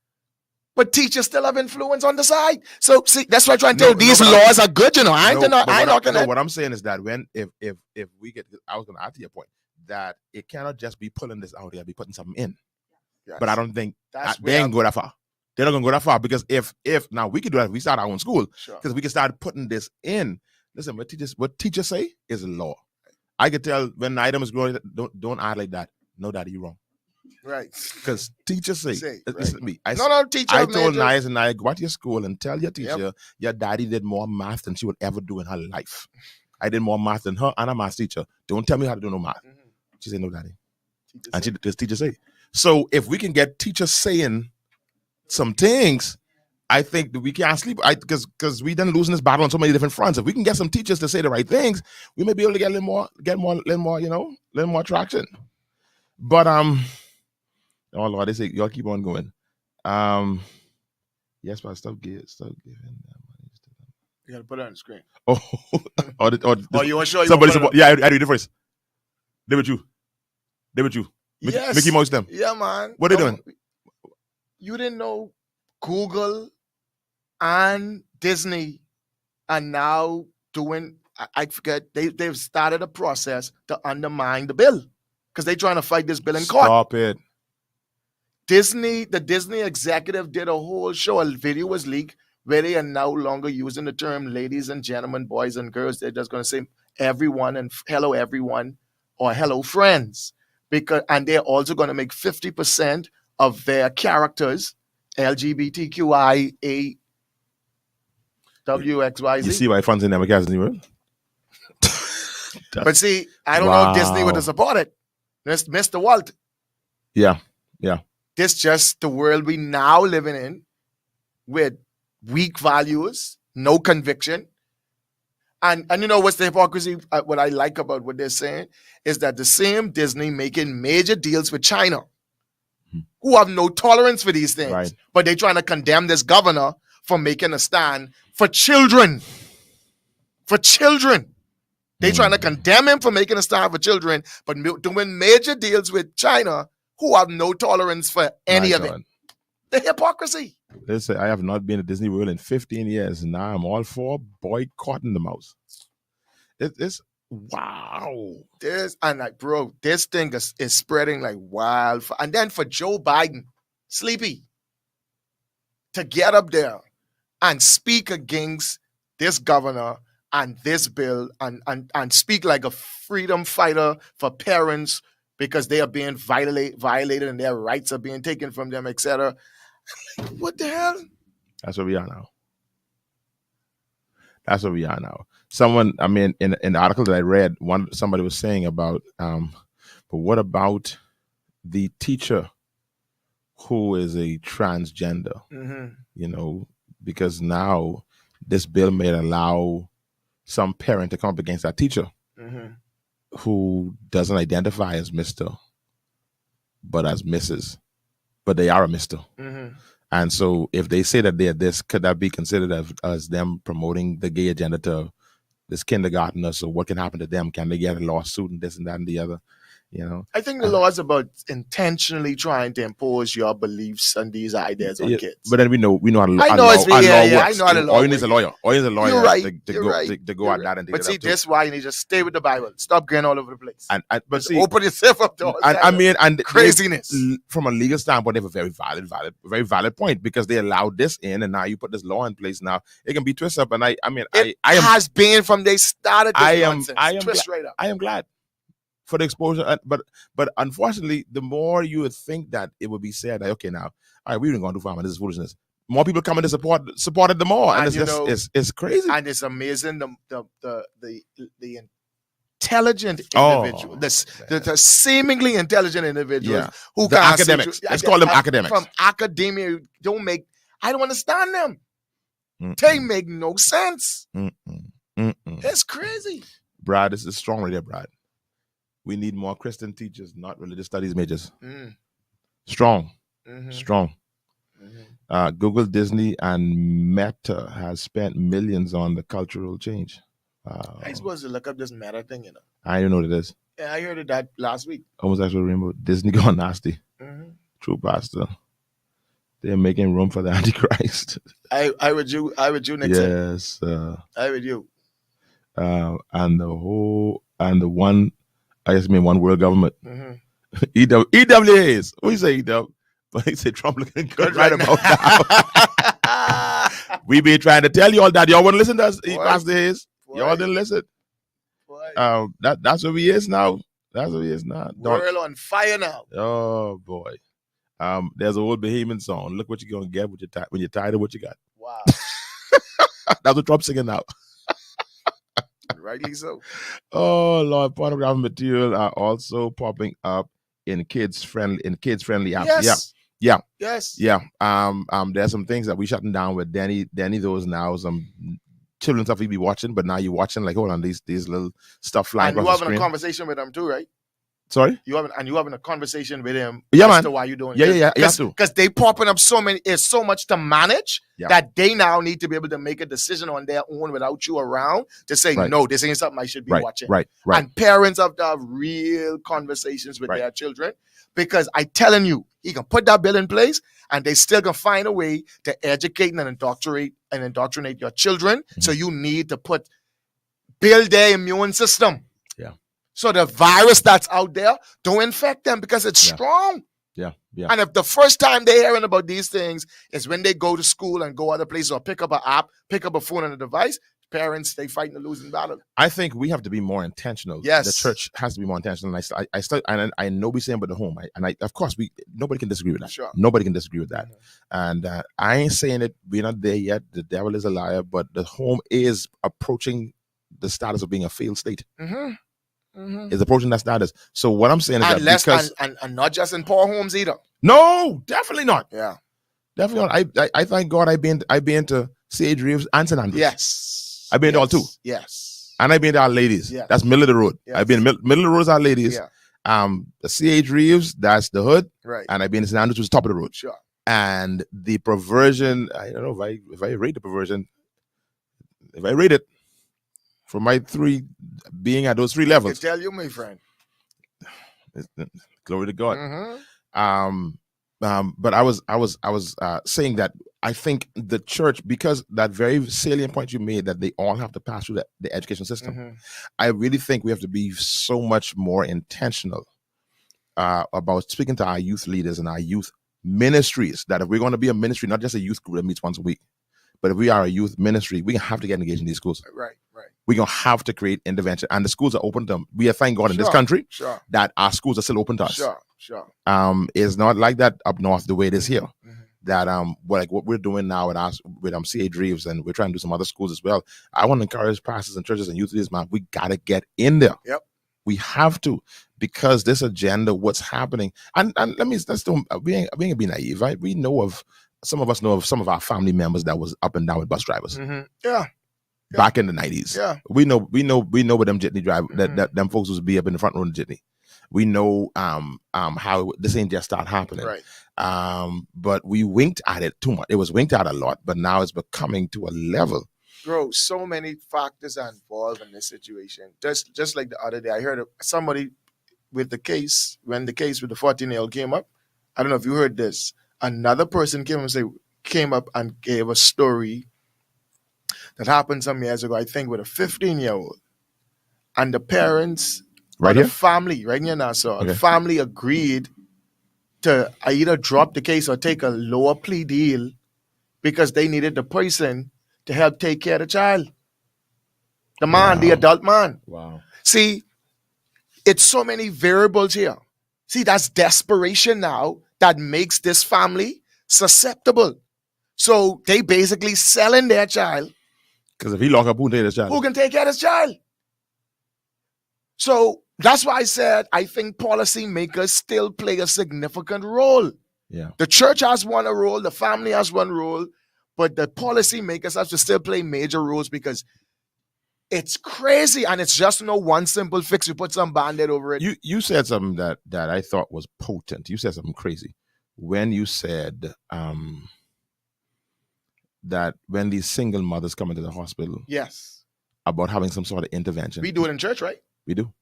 But teachers still have influence on the side. So see, that's why I'm trying to tell you these laws are good, you know. What I'm saying is that if we get, I was gonna add to your point that it cannot just be pulling this out, they gotta be putting something in. Yes. But I don't think they ain't go that far. They're not gonna go that far because if now we could do that if we start our own school, because we can start putting this in. Listen, what teachers say is law. I could tell when the item is growing, don't act like that. No, Daddy, you wrong. Right. Because teachers say listen to me. I told Nias and I go to your school and tell your teacher your daddy did more math than she would ever do in her life. I did more math than her and a math teacher. Don't tell me how to do no math. Mm-hmm. She said, no, Daddy. Teachers say. So if we can get teachers saying some things, I think that we can't sleep. Because we done losing this battle on so many different fronts. If we can get some teachers to say the right things, we may be able to get a little more traction. But oh Lord, they say y'all keep on going. Yes, but stop giving them money. You gotta put it on the screen. Oh, you want to show somebody support? Yeah, I read it first. They with you. Yes. Mickey Mouse them. Yeah, man. What are they doing? You didn't know Google and Disney are now doing. I forget. They've started a process to undermine the bill because they're trying to fight this bill in court. Stop it. the Disney executive did a whole show. A video was leaked where they are no longer using the term ladies and gentlemen, boys and girls. They're just going to say everyone and hello everyone or hello friends. And they're also going to make 50% of their characters LGBTQIA WXYZ. You see why Fonzie never cast Disney World? But see, I don't know if Disney would have supported Mr. Walt. Yeah. This just the world we now living in with weak values, no conviction. And you know what's the hypocrisy? What I like about what they're saying is that the same Disney making major deals with China, who have no tolerance for these things, Right. but they're trying to condemn this governor for making a stand for children. For children. They're trying to condemn him for making a stand for children, but doing major deals with China, who have no tolerance for any of it. The hypocrisy. They say, I have not been to Disney World in 15 years. Now I'm all for boycotting the mouse. It's wow. This thing is spreading like wildfire. And then for Joe Biden, Sleepy, to get up there and speak against this governor and this bill and speak like a freedom fighter for parents because they are being violated and their rights are being taken from them, etc. What the hell? That's where we are now. Someone, I mean, in the article that I read, somebody was saying about, but what about the teacher who is a transgender? Mm-hmm. You know, because now this bill may allow some parent to come up against that teacher who doesn't identify as Mr. but as Mrs. But they are a Mr. And so if they say that they're this, could that be considered as them promoting the gay agenda to this kindergartner? So what can happen to them? Can they get a lawsuit and this and that and the other? You know, I think the law is about intentionally trying to impose your beliefs and these ideas on kids. But then we know how to I know I know how the law All you need is a lawyer. You're right. to go at that and but see, that's why you need to stay with the Bible. Stop going all over the place. But see, open yourself up to all and craziness. From a legal standpoint, they have a very valid point because they allowed this in, and now you put this law in place. Now it can be twisted up, and I has been from they started. This I am glad for the exposure, but unfortunately, the more you would think that it would be said, like, okay, now, all right, we're going to do farming. This is foolishness. More people coming to supported them more, and it's crazy. And it's amazing the intelligent individual, the seemingly intelligent individuals who the academics. Let's call them academics from academia. I don't understand them. They make no sense. It's crazy. Brad, this is strong right there, Brad. We need more Christian teachers, not religious studies majors. Strong. Google, Disney, and Meta has spent millions on the cultural change. I supposed to look up this Meta thing, you know. I didn't know what it is. Yeah, I heard of that last week. Homosexual rainbow. Disney gone nasty. True pastor. They're making room for the Antichrist. I would you, Nixon. Yes. I would you. And the one. I just mean one world government. EWAs. What do you say, EW? But he said Trump looking good right about now. We been trying to tell you all that. Y'all wouldn't listen to us, Pastor Hayes. Y'all didn't listen. That's what we is now. World on fire now. Oh boy. There's an old Bahamian song. Look what you're gonna get when you're tired of what you got. Wow. That's what Trump's singing now. Rightly so. Oh Lord, pornographic material are also popping up in kids friendly apps. Yes. There's some things that we shutting down with Danny those now, some children stuff we be watching, but now you're watching like, hold on, these little stuff flying and across the you having screen. a conversation with them too, right? Sorry? You having a conversation with him as to why you doing it. Yeah. Because they popping up it's so much to manage that they now need to be able to make a decision on their own without you around to say, no, this ain't something I should be watching. Right. And parents have to have real conversations with their children because I telling you, he can put that bill in place and they still can find a way to educate and indoctrinate your children. So you need to build their immune system. So the virus that's out there, don't infect them because it's strong. Yeah. And if the first time they're hearing about these things is when they go to school and go other places or pick up an app, pick up a phone and a device, parents, they fighting a losing battle. I think we have to be more intentional. Yes. The church has to be more intentional. And I know we're saying about the home. Of course, nobody can disagree with that. Sure. Nobody can disagree with that. And I ain't saying it. We're not there yet. The devil is a liar. But the home is approaching the status of being a failed state. Is approaching that status. So what I'm saying is and that because and not just in poor homes either. No, definitely not. Yeah. Definitely not. I thank God I've been to C.H. Reeves and St. Andrews. Yes. I've been to all two. Yes. And I've been to Our Ladies. Yes. That's middle of the road. Yes. I've been middle of the road is Our Ladies. Yeah. The C.H. Reeves, that's the hood. Right. And I've been to St. Andrews, which is top of the road. Sure. And the perversion, I don't know if I rate the perversion, if I rate it from my three being at those three I levels. tell you, my friend. Glory to God. Mm-hmm. But I was saying that I think the church, because that very salient point you made that they all have to pass through the education system, I really think we have to be so much more intentional about speaking to our youth leaders and our youth ministries, that if we're going to be a ministry, not just a youth group that meets once a week, but if we are a youth ministry, we have to get engaged in these schools. Right. We're going to have to create intervention. And the schools are open to them. We are, thank God, in this country that our schools are still open to us. Sure. It's not like that up north the way it is here. That like what we're doing now with C.H. Reeves, and we're trying to do some other schools as well. I want to encourage pastors and churches and youth leaders, man, we got to get in there. Yep. We have to, because this agenda, what's happening, and let's don't we ain't be naive, right? Some of us know of some of our family members that was up and down with bus drivers. Yeah. Back in the 90s. Yeah. We know what them jitney drive that them folks was be up in the front row of the jitney. We know how this ain't just start happening. Right. But we winked at it too much. It was winked at a lot, but now it's becoming to a level. Bro, so many factors are involved in this situation. Just like the other day, I heard of somebody with the case, when the case with the 14-year-old came up. I don't know if you heard this. Another person came up and gave a story that happened some years ago, I think, with a 15-year-old. And the parents, the family, right here in Nassau, the family agreed to either drop the case or take a lower plea deal because they needed the person to help take care of the child. The man, the adult man. Wow. See, it's so many variables here. See, that's desperation now that makes this family susceptible. So they basically selling their child. Because if he lock up, who can take his child? Who can take care of his child? So that's why I said I think policymakers still play a significant role. Yeah. The church has one role, the family has one role, but the policymakers have to still play major roles because it's crazy and it's just no one simple fix. You put some band-aid over it. You said something that I thought was potent. You said something crazy when you said that when these single mothers come into the hospital, yes, about having some sort of intervention. We do it in church, right? We do.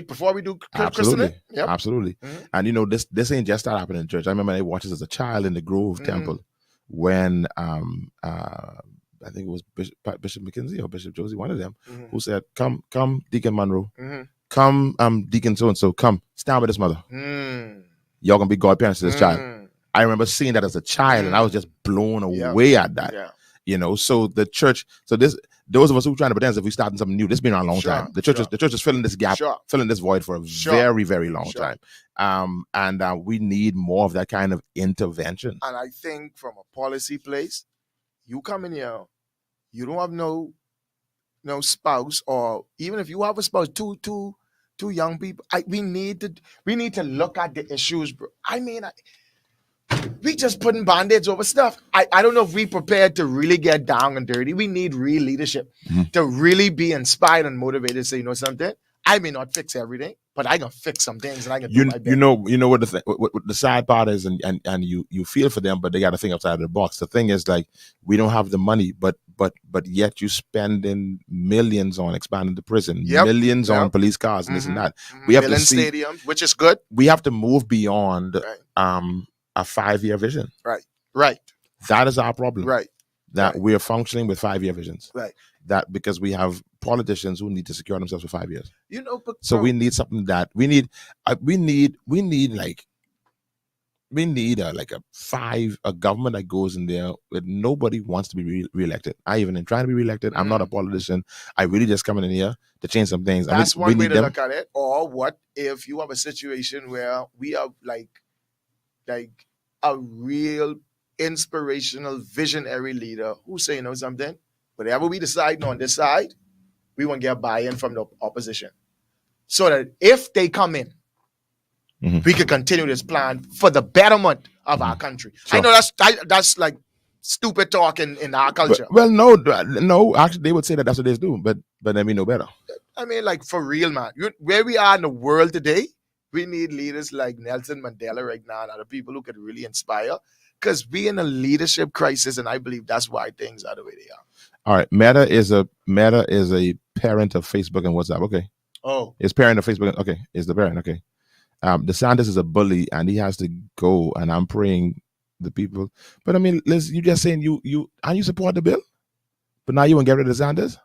Before we do Absolutely. christening? Yep. Absolutely. And this ain't just start happening in church. I remember I watched this as a child in the Grove Temple when I think it was Bishop McKenzie or Bishop Josie, one of them, who said, come, Deacon Monroe, come, Deacon so-and-so, come, stand with this mother. Y'all gonna be godparents to this child. I remember seeing that as a child and I was just blown away at that. Yeah. So the church, those of us who are trying to pretend as if we're starting something new, this has been around a long time. The church is filling this gap, filling this void for a very, very long time. And we need more of that kind of intervention. And I think from a policy place, you come in here, you don't have no spouse, or even if you have a spouse, two young people. We need to look at the issues, bro. I mean, we just putting band-aids over stuff. I don't know if we prepared to really get down and dirty. We need real leadership to really be inspired and motivated to say, you know something? I may not fix everything, but I can fix some things and I can do my best. You know what the sad part is, and you feel for them, but they got to think outside of the box. The thing is, like, we don't have the money, but yet you spending millions on expanding the prison, millions on police cars and this and that. We have to see stadiums, which is good. We have to move beyond a 5-year vision. Right. That is our problem. Right. That we're functioning with 5-year visions. Right. That because we have politicians who need to secure themselves for 5 years. But so we need something that we need like we need a government that goes in there with nobody wants to be reelected. I even am trying to be reelected. I'm not a politician. I really just coming in here to change some things. That's we one way need to them. look at it. Or what if you have a situation where we have like a real inspirational visionary leader who say, you know something, whatever we decide on this side, we want to get buy-in from the opposition. So that if they come in, we can continue this plan for the betterment of our country. Sure. I know that's like stupid talk in our culture. Well, no. Actually, they would say that that's what they do, but then we know better. I mean, like for real, man. Where we are in the world today, we need leaders like Nelson Mandela right now and other people who could really inspire. Because we in a leadership crisis, and I believe that's why things are the way they are. All right, Meta is a parent of Facebook and WhatsApp. Okay. Oh, it's parent of Facebook. Okay, is the parent. Okay. DeSantis is a bully and he has to go, and I'm praying the people. But I mean, Liz, you just saying you support the bill, but now you want to get rid of DeSantis?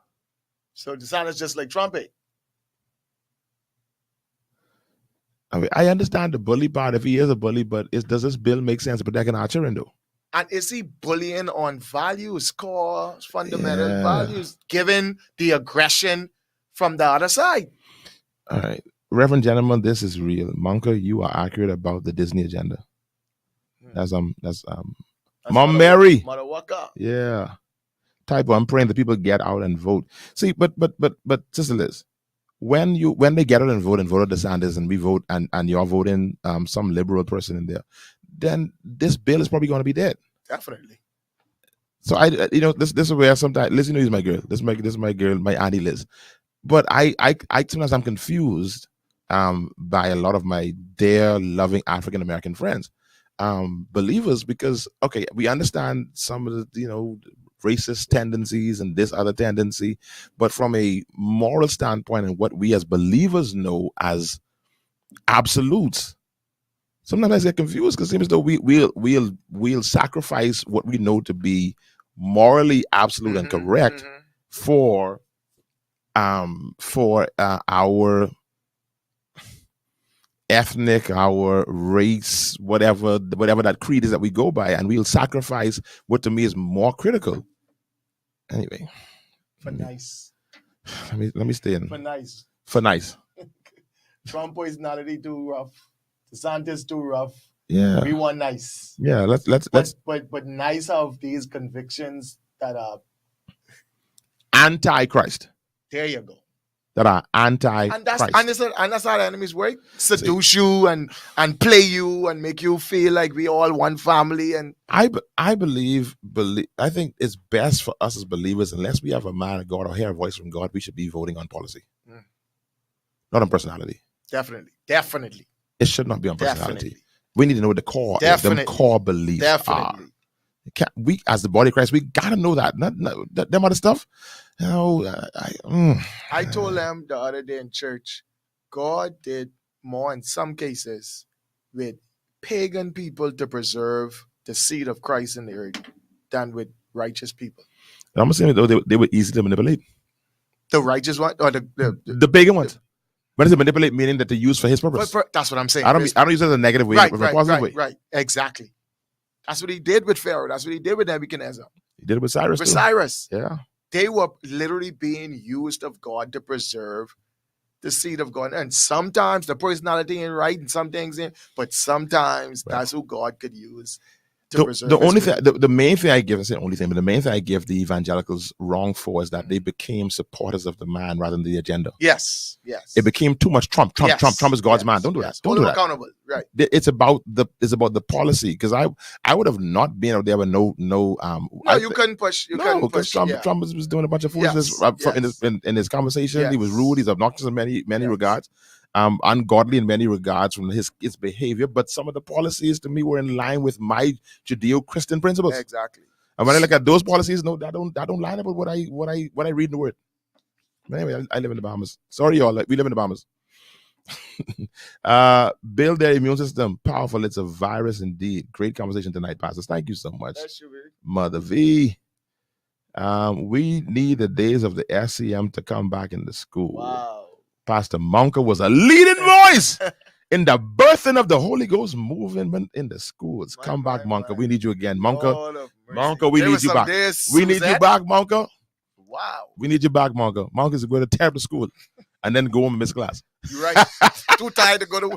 So DeSantis just like Trump. I mean, I understand the bully part if he is a bully, but does this bill make sense protecting our children though? And is he bullying on values, core, fundamental values, given the aggression from the other side? All right. Reverend gentlemen, this is real. Monka, you are accurate about the Disney agenda. That's Mom Mary. Mother Walker. Yeah. Typo. I'm praying that people get out and vote. See, but Sister Liz, when they get out and vote DeSantis and we vote and you're voting some liberal person in there, then this bill is probably going to be dead. Definitely. So this is where sometimes Liz, is my girl. This is my girl, my auntie Liz. But I sometimes I'm confused by a lot of my dear, loving African American friends, believers, because we understand some of the racist tendencies and this other tendency, but from a moral standpoint and what we as believers know as absolutes, sometimes I get confused because it seems as though we'll sacrifice what we know to be morally absolute and correct for our ethnic, our race, whatever that creed is that we go by, and we'll sacrifice what to me is more critical. Anyway, nice. Let me stay in. For nice. Trump is not really too rough. DeSantis too rough. Yeah. We want nice. Yeah. Let's. But nice of these convictions that are anti-Christ. There you go. That are anti-Christ. And that's how the enemies work. Seduce you and play you and make you feel like we all one family. And I believe I think it's best for us as believers, unless we have a man of God or hear a voice from God, we should be voting on policy. Not on personality. Definitely. It should not be on personality. Definitely. We need to know what the core beliefs are. We, as the body of Christ, we gotta know that. Not them other stuff. I told them the other day in church, God did more in some cases with pagan people to preserve the seed of Christ in the earth than with righteous people. I'm saying though they were easy to manipulate. The righteous one or the pagan ones. When is it manipulate, meaning that they use for his purpose? That's what I'm saying. I don't use it as a negative way, but a positive way. Right. Exactly. That's what he did with Pharaoh. That's what he did with Nebuchadnezzar. He did it with Cyrus. Cyrus. Yeah. They were literally being used of God to preserve the seed of God. And sometimes the personality ain't right and some things ain't, but sometimes that's who God could use to preserve. The main thing I give, I say only thing, but the main thing I give the evangelicals wrong for is that they became supporters of the man rather than the agenda. Yes. It became too much Trump. Trump is God's man. Don't do that. Don't do that. Accountable. Right. It's about the policy, because I would have not been out there with no. You couldn't push. Because Trump was doing a bunch of foolishness in his conversation. Yes. He was rude. He's obnoxious in many regards. Ungodly in many regards from his behavior, but some of the policies to me were in line with my Judeo-Christian principles. Exactly. And when I look at those policies, no, that don't line up with what I read in the Word. But anyway, I live in the Bahamas. Sorry, y'all, we live in the Bahamas. Build their immune system. Powerful. It's a virus indeed. Great conversation tonight, pastors. Thank you so much, Mother V. We need the days of the SCM to come back in the school. Wow. Pastor Monka was a leading voice In the birthing of the Holy Ghost movement in the schools. My, Come back, my, Monka. my. We need you again. Monka, Lord of mercy. Monka, we There need was you some back. days, We need you Suzette. back, Monka. Wow. We need you back, Monka. Monka is going to tear up the school and then go home and miss class. You're right. Too tired to go to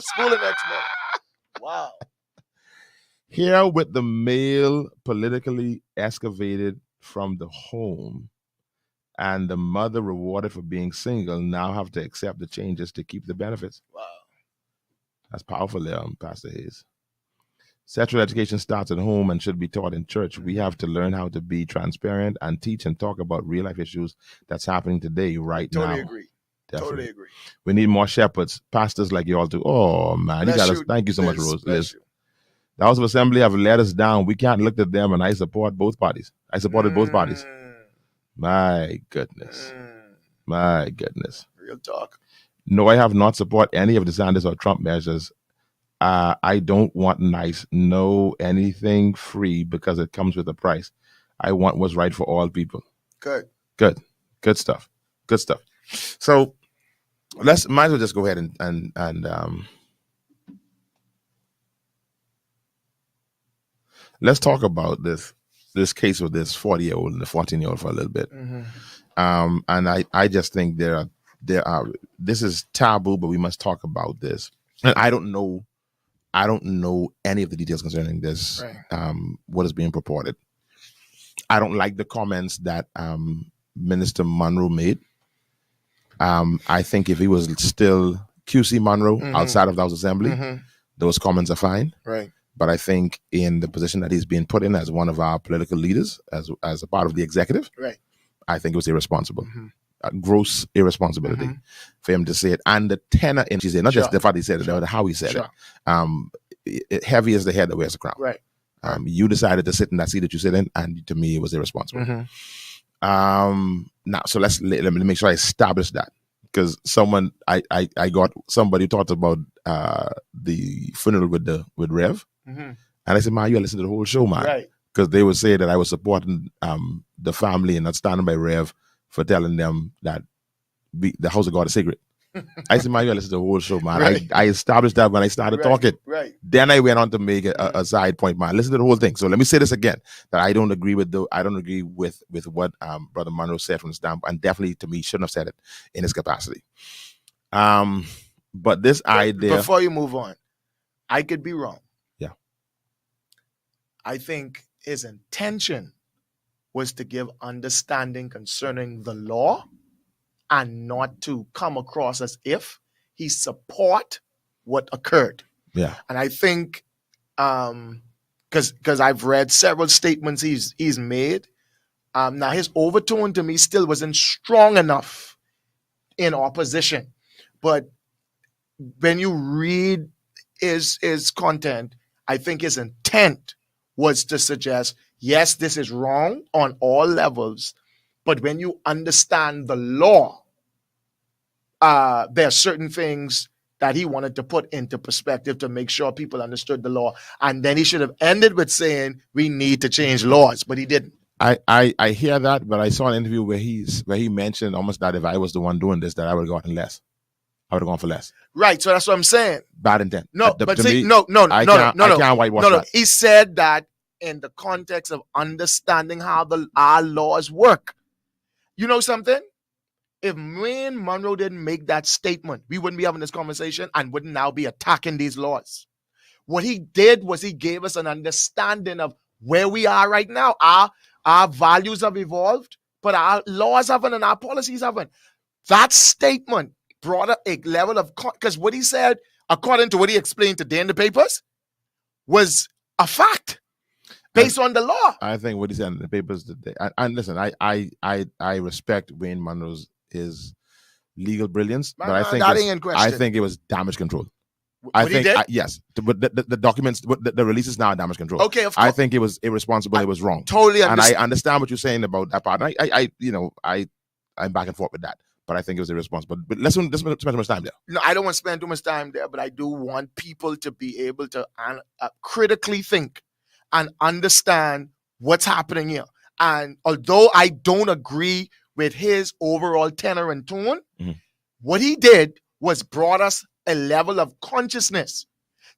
school the next month. Wow. Here with the male politically excavated from the home and the mother rewarded for being single now have to accept the changes to keep the benefits. Wow. That's powerful there, Pastor Hayes. Sexual education starts at home and should be taught in church. We have to learn how to be transparent and teach and talk about real life issues that's happening today, right now. Totally agree. Definitely. Totally agree. We need more shepherds, pastors like you all too. Oh man, Bless you got us. you, Thank you so much, Liz. Rose. Bless Liz. you. The House of Assembly have let us down. We can't look at them, and I support both parties. I supported both parties. My goodness. My goodness. Real talk. No, I have not support any of the Sanders or Trump measures. I don't want nice, no anything free because it comes with a price. I want what's right for all people. Good. Good stuff. Good stuff. So might as well just go ahead and let's talk about this case with this 40-year-old and the 14-year-old for a little bit. And I just think there are this is taboo, but we must talk about this. And I don't know any of the details concerning this, Right. what is being purported. I don't like the comments that Minister Monroe made. I think if he was still QC Monroe outside of the House Assembly, those comments are fine. Right. But I think in the position that he's being put in as one of our political leaders, as a part of the executive, Right. I think it was irresponsible. Gross irresponsibility for him to say it. And the tenor in she said, not just the fact he said it, but how he said it. Heavy as the head that wears the crown. Right. You decided to sit in that seat that you sit in, and to me, it was irresponsible. Now, so let me make sure I establish that, because I got somebody who talked about the funeral with Rev, and I said, man, you gotta listen to the whole show, man, Right. because they would say that I was supporting the family and not standing by Rev for telling them that the house of God is sacred. I said, man, you gotta listen to the whole show, man. Right. I established that when I started talking. Right. Then I went on to make a side point, man. Listen to the whole thing. So let me say this again: that I don't agree with what Brother Monroe said from the standpoint, and definitely to me shouldn't have said it in his capacity. But this idea. Before you move on, I could be wrong. Yeah. I think his intention was to give understanding concerning the law, and not to come across as if he support what occurred. Yeah. And I think because I've read several statements he's made. Now his overtone to me still wasn't strong enough in opposition. But when you read his content, I think his intent was to suggest, yes, this is wrong on all levels, but when you understand the law, there are certain things that he wanted to put into perspective to make sure people understood the law. And then he should have ended with saying, we need to change laws, but he didn't. I hear that, but I saw an interview where he mentioned almost that if I was the one doing this, that I would have gotten less. I would have gone for less. Right, so that's what I'm saying. Bad intent. No, To but see, me, no. I can't whitewash that. He said that in the context of understanding how our laws work. You know something? If Wayne Monroe didn't make that statement, we wouldn't be having this conversation and wouldn't now be attacking these laws. What he did was he gave us an understanding of where we are right now. Our values have evolved, but our laws haven't and our policies haven't. That statement brought up a level of, because what he said, according to what he explained today in the papers, was a fact based on the law. I think what he said in the papers today, and listen, I respect Wayne Monroe's his legal brilliance, but I think it was damage control. Yes, but the documents, the releases now are damage control. Okay, of course. I think it was irresponsible. It was wrong. Totally understand. And I understand what you're saying about that part. I'm back and forth with that, but I think it was irresponsible. But let's spend too much time there. No, I don't want to spend too much time there, but I do want people to be able to critically think and understand what's happening here. And although I don't agree with his overall tenor and tone, what he did was brought us a level of consciousness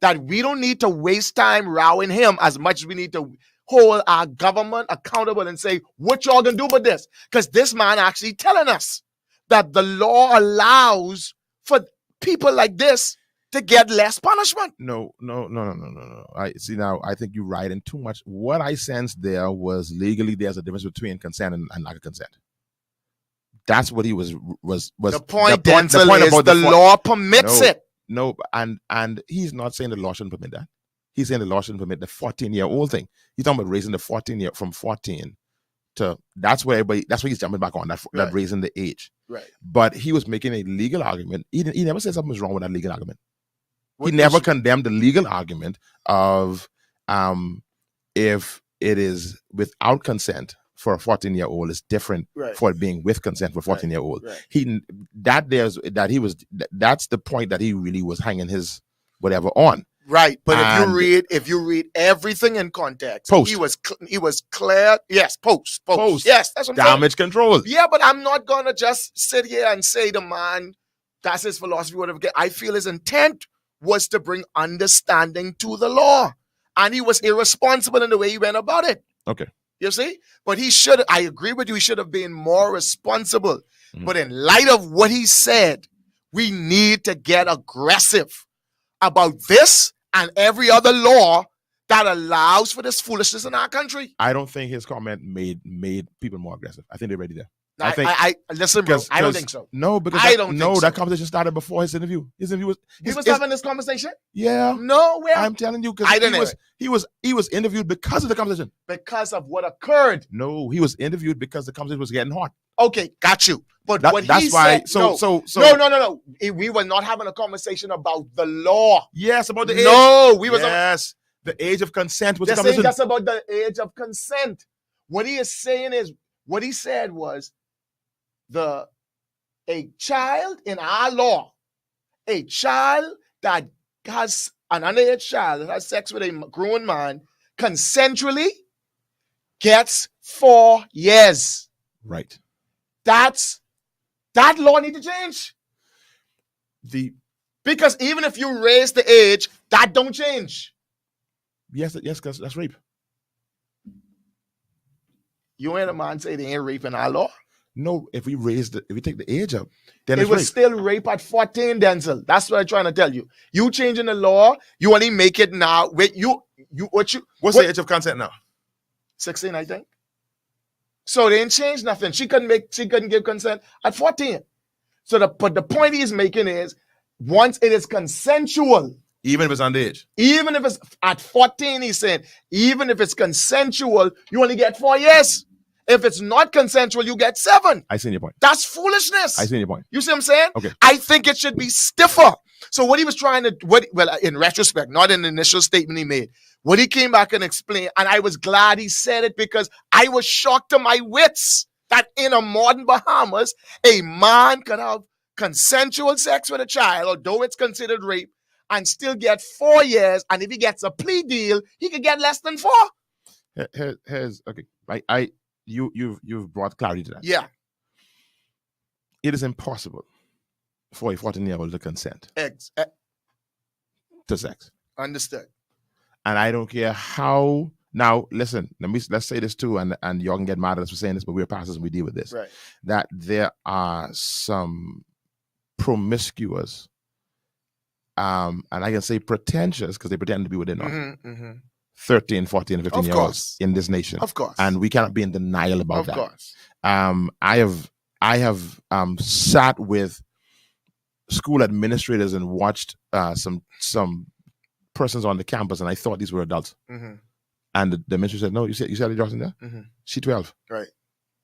that we don't need to waste time rowing him as much as we need to hold our government accountable and say, what y'all gonna do with this? Because this man actually telling us that the law allows for people like this to get less punishment. No. I see now. I think you're right in too much. What I sensed there was legally there's a difference between consent and lack of consent. That's what he was. The point, Denczil, is the law permits it. No, and he's not saying the law shouldn't permit that. He's saying the law shouldn't permit the 14-year-old thing. He's talking about raising the 14-year from 14 to. That's where he's jumping back on that raising the age. Right. But he was making a legal argument. He never said something was wrong with that legal argument. He never condemned the legal argument of if it is without consent for a 14-year-old is different for it being with consent for a 14-year-old. Right. That's the point that he really was hanging his whatever on. Right, but if you read everything in context, he was clear. Yes, post. Yes, that's what I'm damage saying. Control. Yeah, but I'm not gonna just sit here and say the man that's his philosophy. Whatever. I feel his intent was to bring understanding to the law, and he was irresponsible in the way he went about it. Okay, you see, but he should. I agree with you. He should have been more responsible. Mm-hmm. But in light of what he said, we need to get aggressive about this and every other law that allows for this foolishness in our country. I don't think his comment made people more aggressive. I think they're ready there. I listen, bro. I don't think so. No, because that conversation started before his interview. His interview was he was having this conversation. Yeah. No, where? I'm telling you, because he was interviewed because of the conversation. Because of what occurred. No, he was interviewed because the conversation was getting hot. Okay, got you. But what that's he why. Said, no. We were not having a conversation about the law. Yes, about the age. No, we was. Yes, the age of consent was the conversation. That's about the age of consent. What he is saying is, what he said was, a child in our law, a child that has an underage child that has sex with a grown man consensually gets 4 years. Right. That law need to change. Because even if you raise the age, that don't change. Yes, because that's rape. You ain't a man say they ain't rape in our law. No, if we take the age up, then it was still rape at 14, Denczil. That's what I'm trying to tell you. You changing the law, you only make it now. What's the age of consent now? 16, I think. So they didn't change nothing. She couldn't give consent at 14. But the point he's making is, once it is consensual, even if it's underage, even if it's at 14, he's saying, even if it's consensual, you only get 4 years. If it's not consensual, you get 7. I see your point. That's foolishness. I see your point. You see what I'm saying? Okay. I think it should be stiffer. So what he was trying to, in retrospect, not in the initial statement he made, what he came back and explained, and I was glad he said it because I was shocked to my wits that in a modern Bahamas, a man could have consensual sex with a child, although it's considered rape, and still get 4 years. And if he gets a plea deal, he could get less than 4. Here's okay. You've brought clarity to that. Yeah. It is impossible for a 14-year-old to consent to sex. Understood. And I don't care how. Now, listen. Let's say this too, and y'all can get mad at us for saying this, but we're pastors and we deal with this. Right. That there are some promiscuous, and I can say pretentious because they pretend to be what they're not. 13, 14, 15 year olds in this nation. Of course. And we cannot be in denial about that. Of course. I have sat with school administrators and watched some persons on the campus, and I thought these were adults. Mm-hmm. And the administrator said, "No, you see Ellie Johnson there? Mm-hmm. She 12. Right.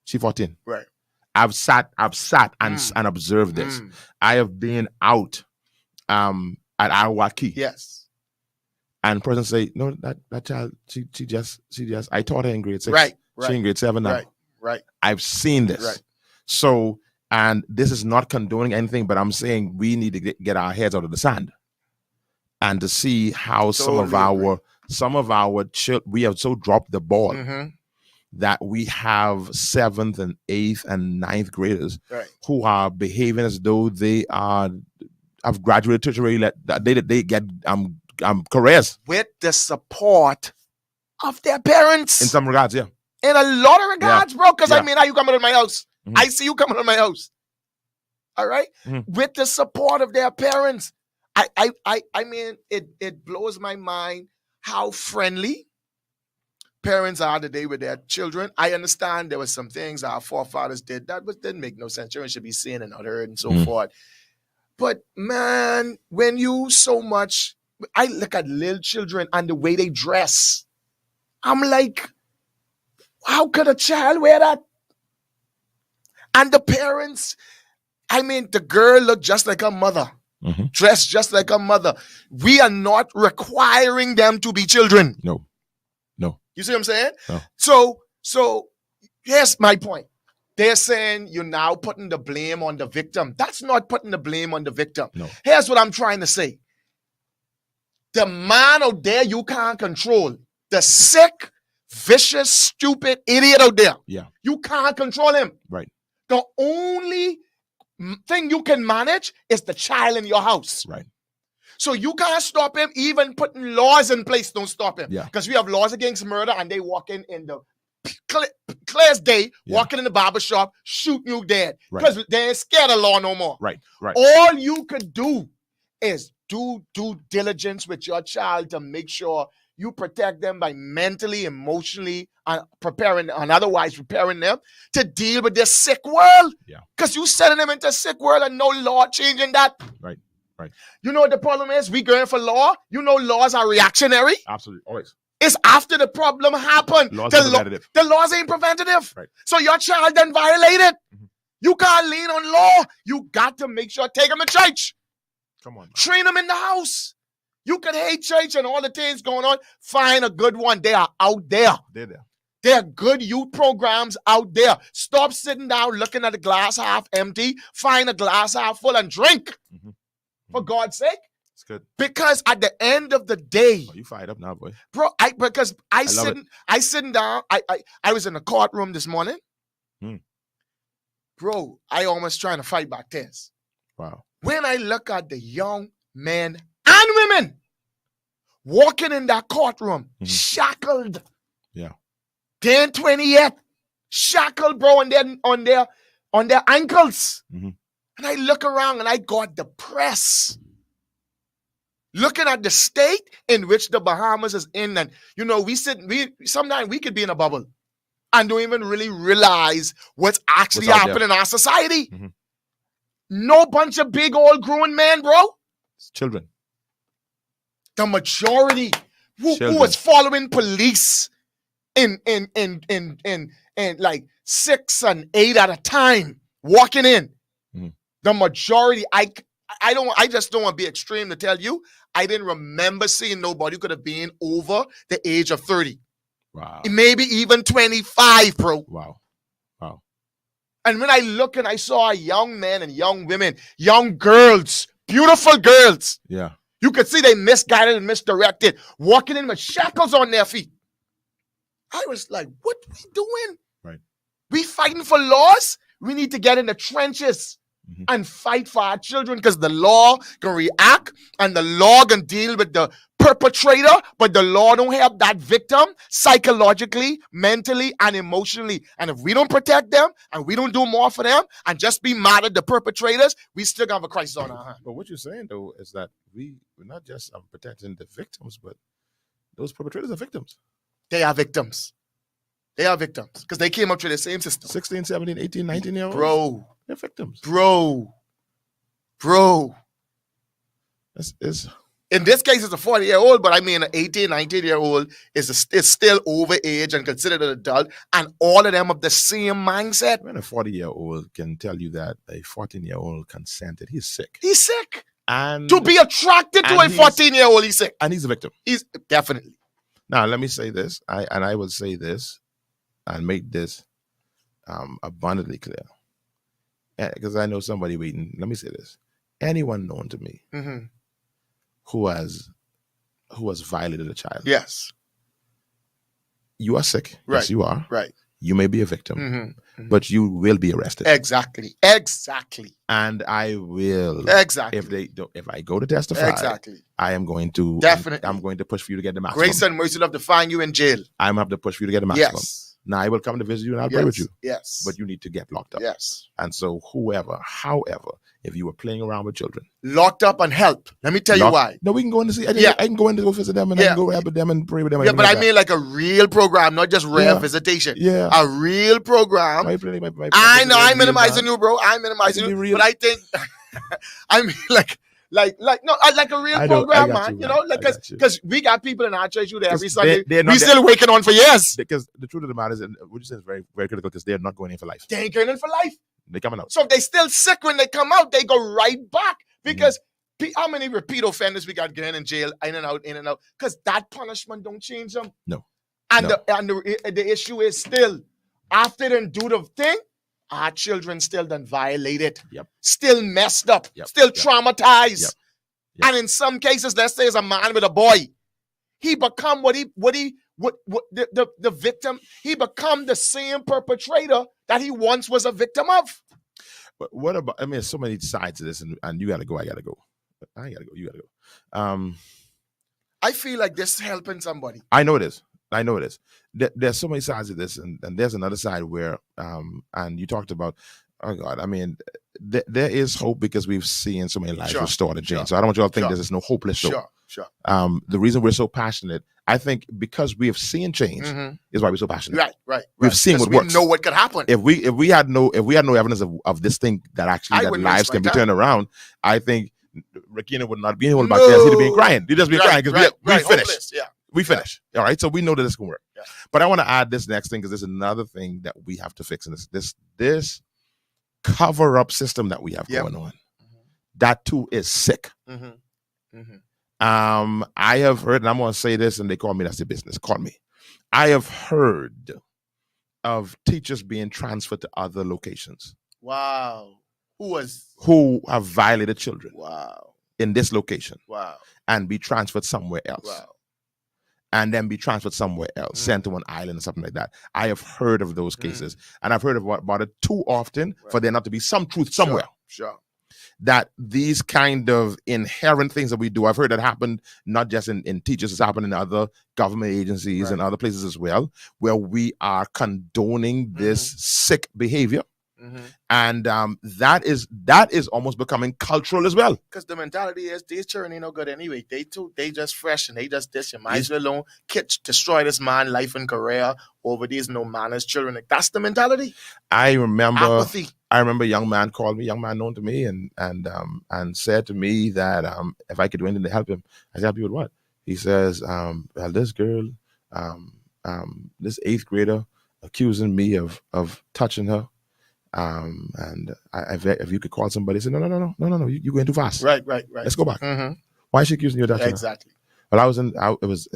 She 14. Right. I've sat and observed this. I have been out at Awaki. Yes. And person say, no, that child, she just I taught her in grade 6. Right. She in grade 7 now. Right. I've seen this. Right. So, and this is not condoning anything, but I'm saying we need to get our heads out of the sand and to see how some of our we have so dropped the ball that we have 7th and 8th and 9th graders who are behaving as though they are have graduated tertiary that they get careers with the support of their parents. in some regards. Yeah. In a lot of regards, bro. Because Yeah. I mean, how you coming to my house? Mhm. I see you coming to my house. All right? Mhm. With the support of their parents. I mean, it blows my mind how friendly parents are today with their children. I understand there were some things our forefathers did that didn't make no sense. Children should be seen and not heard and so forth. But man, when you so much, I look at little children and the way they dress. I'm like, how could a child wear that? And the parents, I mean, the girl looked just like her mother, dressed just like her mother. We are not requiring them to be children. No. You see what I'm saying? No. So here's my point. They're saying you're now putting the blame on the victim. That's not putting the blame on the victim. No. Here's what I'm trying to say. The man out there you can't control. The sick, vicious, stupid idiot out there. Yeah. You can't control him. Right. The only thing you can manage is the child in your house. Right. So you can't stop him. Even putting laws in place don't stop him. Yeah. Because we have laws against murder and they walk in the clear as day, walking in the barber shop, shooting you dead. Because they ain't scared of law no more. Right. All you could do is do due diligence with your child to make sure you protect them by mentally, emotionally, and preparing and otherwise preparing them to deal with this sick world. Yeah. Because you sending them into a sick world and no law changing that. Right. You know what the problem is? We going for law. You know laws are reactionary. Absolutely. Always. It's after the problem happened. Laws are preventative. The laws ain't preventative. Right. So your child done violated. You can't lean on law. You got to make sure, take them to church. Come on. Train them in the house. You can hate church and all the things going on. Find a good one. They are out there. They're there. There are good youth programs out there. Stop sitting down looking at the glass half empty. Find a glass half full and drink. For God's sake. It's good. Because at the end of the day, Oh, you fired up now, boy. bro, I love sitting down. I was in the courtroom this morning. Bro, I almost trying to fight back tears. Wow. When I look at the young men and women walking in that courtroom, shackled. Yeah. They ain't 20 yet. Shackled, bro, on their ankles. And I look around and I got depressed. Looking at the state in which the Bahamas is in. And, you know, sometimes we could be in a bubble and don't even really realize what's actually happening in our society. No bunch of big old grown men, bro. It's children. The majority who was following police in like 6 and 8 at a time, walking in. The majority, I just don't want to be extreme to tell you, I didn't remember seeing nobody who could have been over the age of 30. Wow. Maybe even 25, bro. Wow. And when I look and I saw young men and young women, young girls, beautiful girls. Yeah. You could see they misguided and misdirected, walking in with shackles on their feet. I was like, what we doing? Right. We fighting for laws? We need to get in the trenches and fight for our children because the law can react and the law can deal with the perpetrator, but the law don't help that victim psychologically, mentally, and emotionally. And if we don't protect them and we don't do more for them and just be mad at the perpetrators, we still have a crisis on our hands. But what you're saying, though, is that we're not just protecting the victims, but those perpetrators are victims. They are victims. They are victims because they came up through the same system. 16, 17, 18, 19-year-olds. Bro. They're victims. Bro. It's in this case, it's a 40-year-old, but I mean, an 18, 19-year-old is still over age and considered an adult, and all of them have the same mindset. When a 40-year-old can tell you that a 14-year-old consented, he's sick. He's sick. And to be attracted to a 14-year-old, he's sick. And he's a victim. He's definitely. Now, let me say this, I will say this and make this abundantly clear. Because I know somebody waiting. Let me say this. Anyone known to me who has violated a child. Yes. You are sick. Right. Yes, you are. Right. You may be a victim. but you will be arrested. Exactly. And I will. Exactly. If I go to testify, Exactly. I am going to. Definitely. I'm going to push for you to get the maximum. Grace and mercy love to find you in jail. I'm going to have to push for you to get the maximum. Yes. Now I will come to visit you and I'll pray with you. Yes. But you need to get locked up. Yes. And so however, if you were playing around with children, locked up and help. Let me tell you why. No, we can go in to see. I can go in to go visit them and I can go help with them and pray with them. Yeah, but I mean like a real program, not just rare visitation. Yeah. A real program. I know I'm minimizing you, bro. I'm minimizing you. But I think I mean like a real program, man. You know, like because we got people in our church who there every Sunday. We still waking on for years. Because the truth of the matter is, and what you said is very, very critical, because they're not going in for life. They ain't going in for life. They're coming out. So if they still sick when they come out, they go right back. Because how many repeat offenders we got getting in jail, in and out, because that punishment don't change them. No. And the issue is still, after they do the thing, our children still done violated. Yep. Still messed up. Yep. Still traumatized. Yep. And in some cases, let's say it's a man with a boy, he become the victim. He become the same perpetrator that he once was a victim of. But what about? I mean, there's so many sides to this, and you got to go. I got to go. I got to go. You got to go. I feel like this is helping somebody. I know it is. There's so many sides of this, and there's another side where, and you talked about, oh God, I mean, there is hope because we've seen so many lives restored and changed. So I don't want you all to think there's no hopeless hope. Sure. The reason we're so passionate, I think, because we have seen change is why we're so passionate. Right. We've seen what works. We know what could happen. If we had no evidence of this thing that lives can be turned around, I think Rickeno would not be in back there. He'd be crying. He'd just be crying because we finished. We finished. All right. So we know that this can work. Yeah. But I want to add this next thing because there's another thing that we have to fix in this cover-up system that we have going on. That too is sick. I have heard, and I'm going to say this, and they call me, that's the business. Call me. I have heard of teachers being transferred to other locations. Wow. Who have violated children. Wow. In this location. Wow. And be transferred somewhere else. Wow. And then be transferred somewhere else, sent to an island or something like that. I have heard of those cases. And I've heard about it too often for there not to be some truth somewhere. Sure. That these kind of inherent things that we do, I've heard that happen not just in teachers, it's happened in other government agencies and other places as well, where we are condoning this sick behavior. And that is almost becoming cultural as well. Because the mentality is these children ain't no good anyway. They just fresh and they just this. You might as well alone destroy this man life and career over these no manners children. Like, that's the mentality. I remember apathy. I remember a young man called me, young man known to me, and said to me that if I could do anything to help him. I said, help you with what? He says, this girl, this 8th grader accusing me of touching her. And if you could call somebody, say, no, you're going too fast. Right. Let's go back. Why is she accusing you of that? Exactly. But it was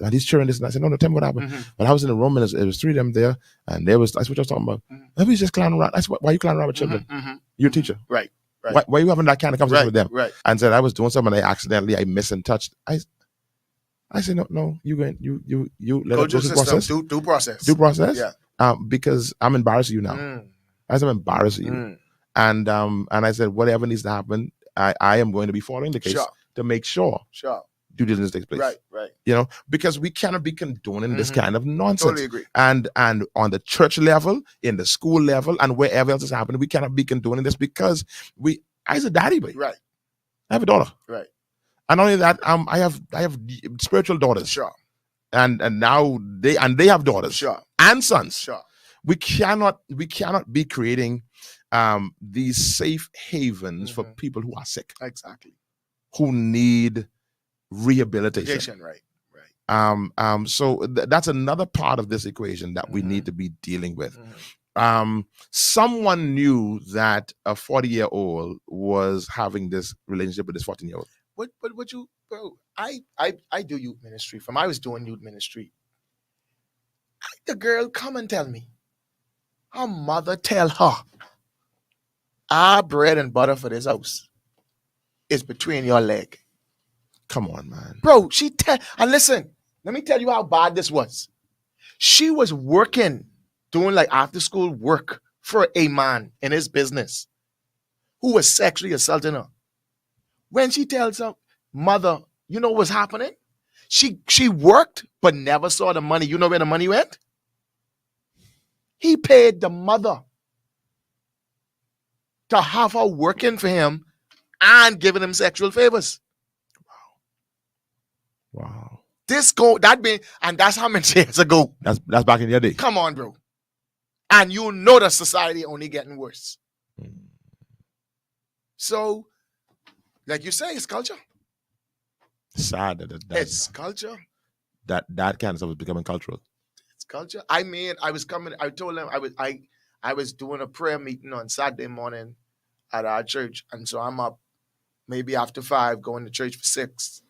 these children, this, and I said, no, tell me what happened. But I was in the room, and it was 3 of them there, and that's what I was talking about. Maybe just clowning around. Why are you clowning around with children? You're a teacher. Right. Why are you having that kind of conversation with them? Right. And said I was doing something, and I missed and touched. I said, no, you let go through the process. Due process. Due process. Yeah. Because I'm embarrassing you now. I'm embarrassing you. And I said, whatever needs to happen, I am going to be following the case to make sure due diligence takes place. Right. You know, because we cannot be condoning this kind of nonsense. Totally agree. And on the church level, in the school level, and wherever else is happening, we cannot be condoning this because I was a daddy boy. Right. I have a daughter. Right. And not only that, I have spiritual daughters. Sure. And now they have daughters. Sure. And sons. Sure. We cannot be creating these safe havens for people who are sick. Exactly. Who need rehabilitation. Right. So that's another part of this equation that we need to be dealing with. Someone knew that a 40-year-old was having this relationship with this 14-year-old. What would you, bro? I do youth ministry. From I was doing youth ministry. The girl come and tell me. Her mother tell her, our bread and butter for this house is between your leg. Come on, man. Bro, and listen, let me tell you how bad this was. She was working doing like after school work for a man in his business who was sexually assaulting her. When she tells her mother, you know what's happening? She worked but never saw the money. You know where the money went? He paid the mother to have her working for him and giving him sexual favors. Wow. And that's how many years ago. That's back in your day. Come on, bro. And you know the society only getting worse. So, like you say, it's culture. Sad It's culture. That kind of stuff is becoming cultural. It's culture. I told them I was doing a prayer meeting on Saturday morning at our church. And so I'm up maybe after 5, going to church for 6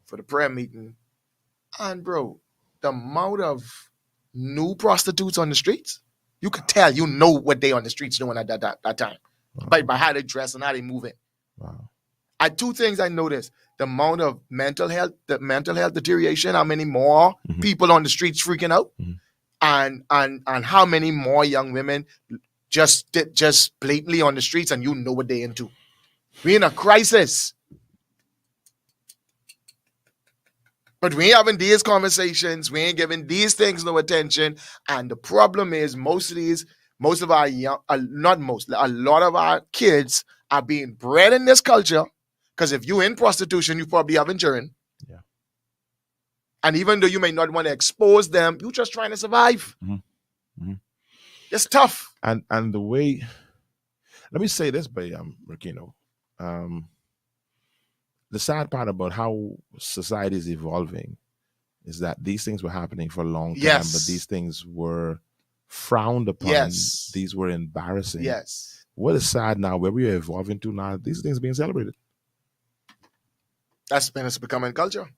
for the prayer meeting. And bro, the amount of new prostitutes on the streets, you could tell, you know what they on the streets doing at that time. Wow. By how they dress and how they moving. Wow. 2 things I noticed: the amount of mental health deterioration, how many more people on the streets freaking out, and how many more young women just blatantly on the streets, and you know what they into. We in a crisis. But we ain't having these conversations. We ain't giving these things no attention. And the problem is a lot of our kids are being bred in this culture. Because if you're in prostitution, you probably haven't children. Yeah. And even though you may not want to expose them, you're just trying to survive. It's tough. And the way, let me say this, by Rickeno. The sad part about how society is evolving is that these things were happening for a long time, but these things were frowned upon. Yes. These were embarrassing. Yes. What is sad now, where we are evolving to now, these things are being celebrated. That's been, it's becoming culture.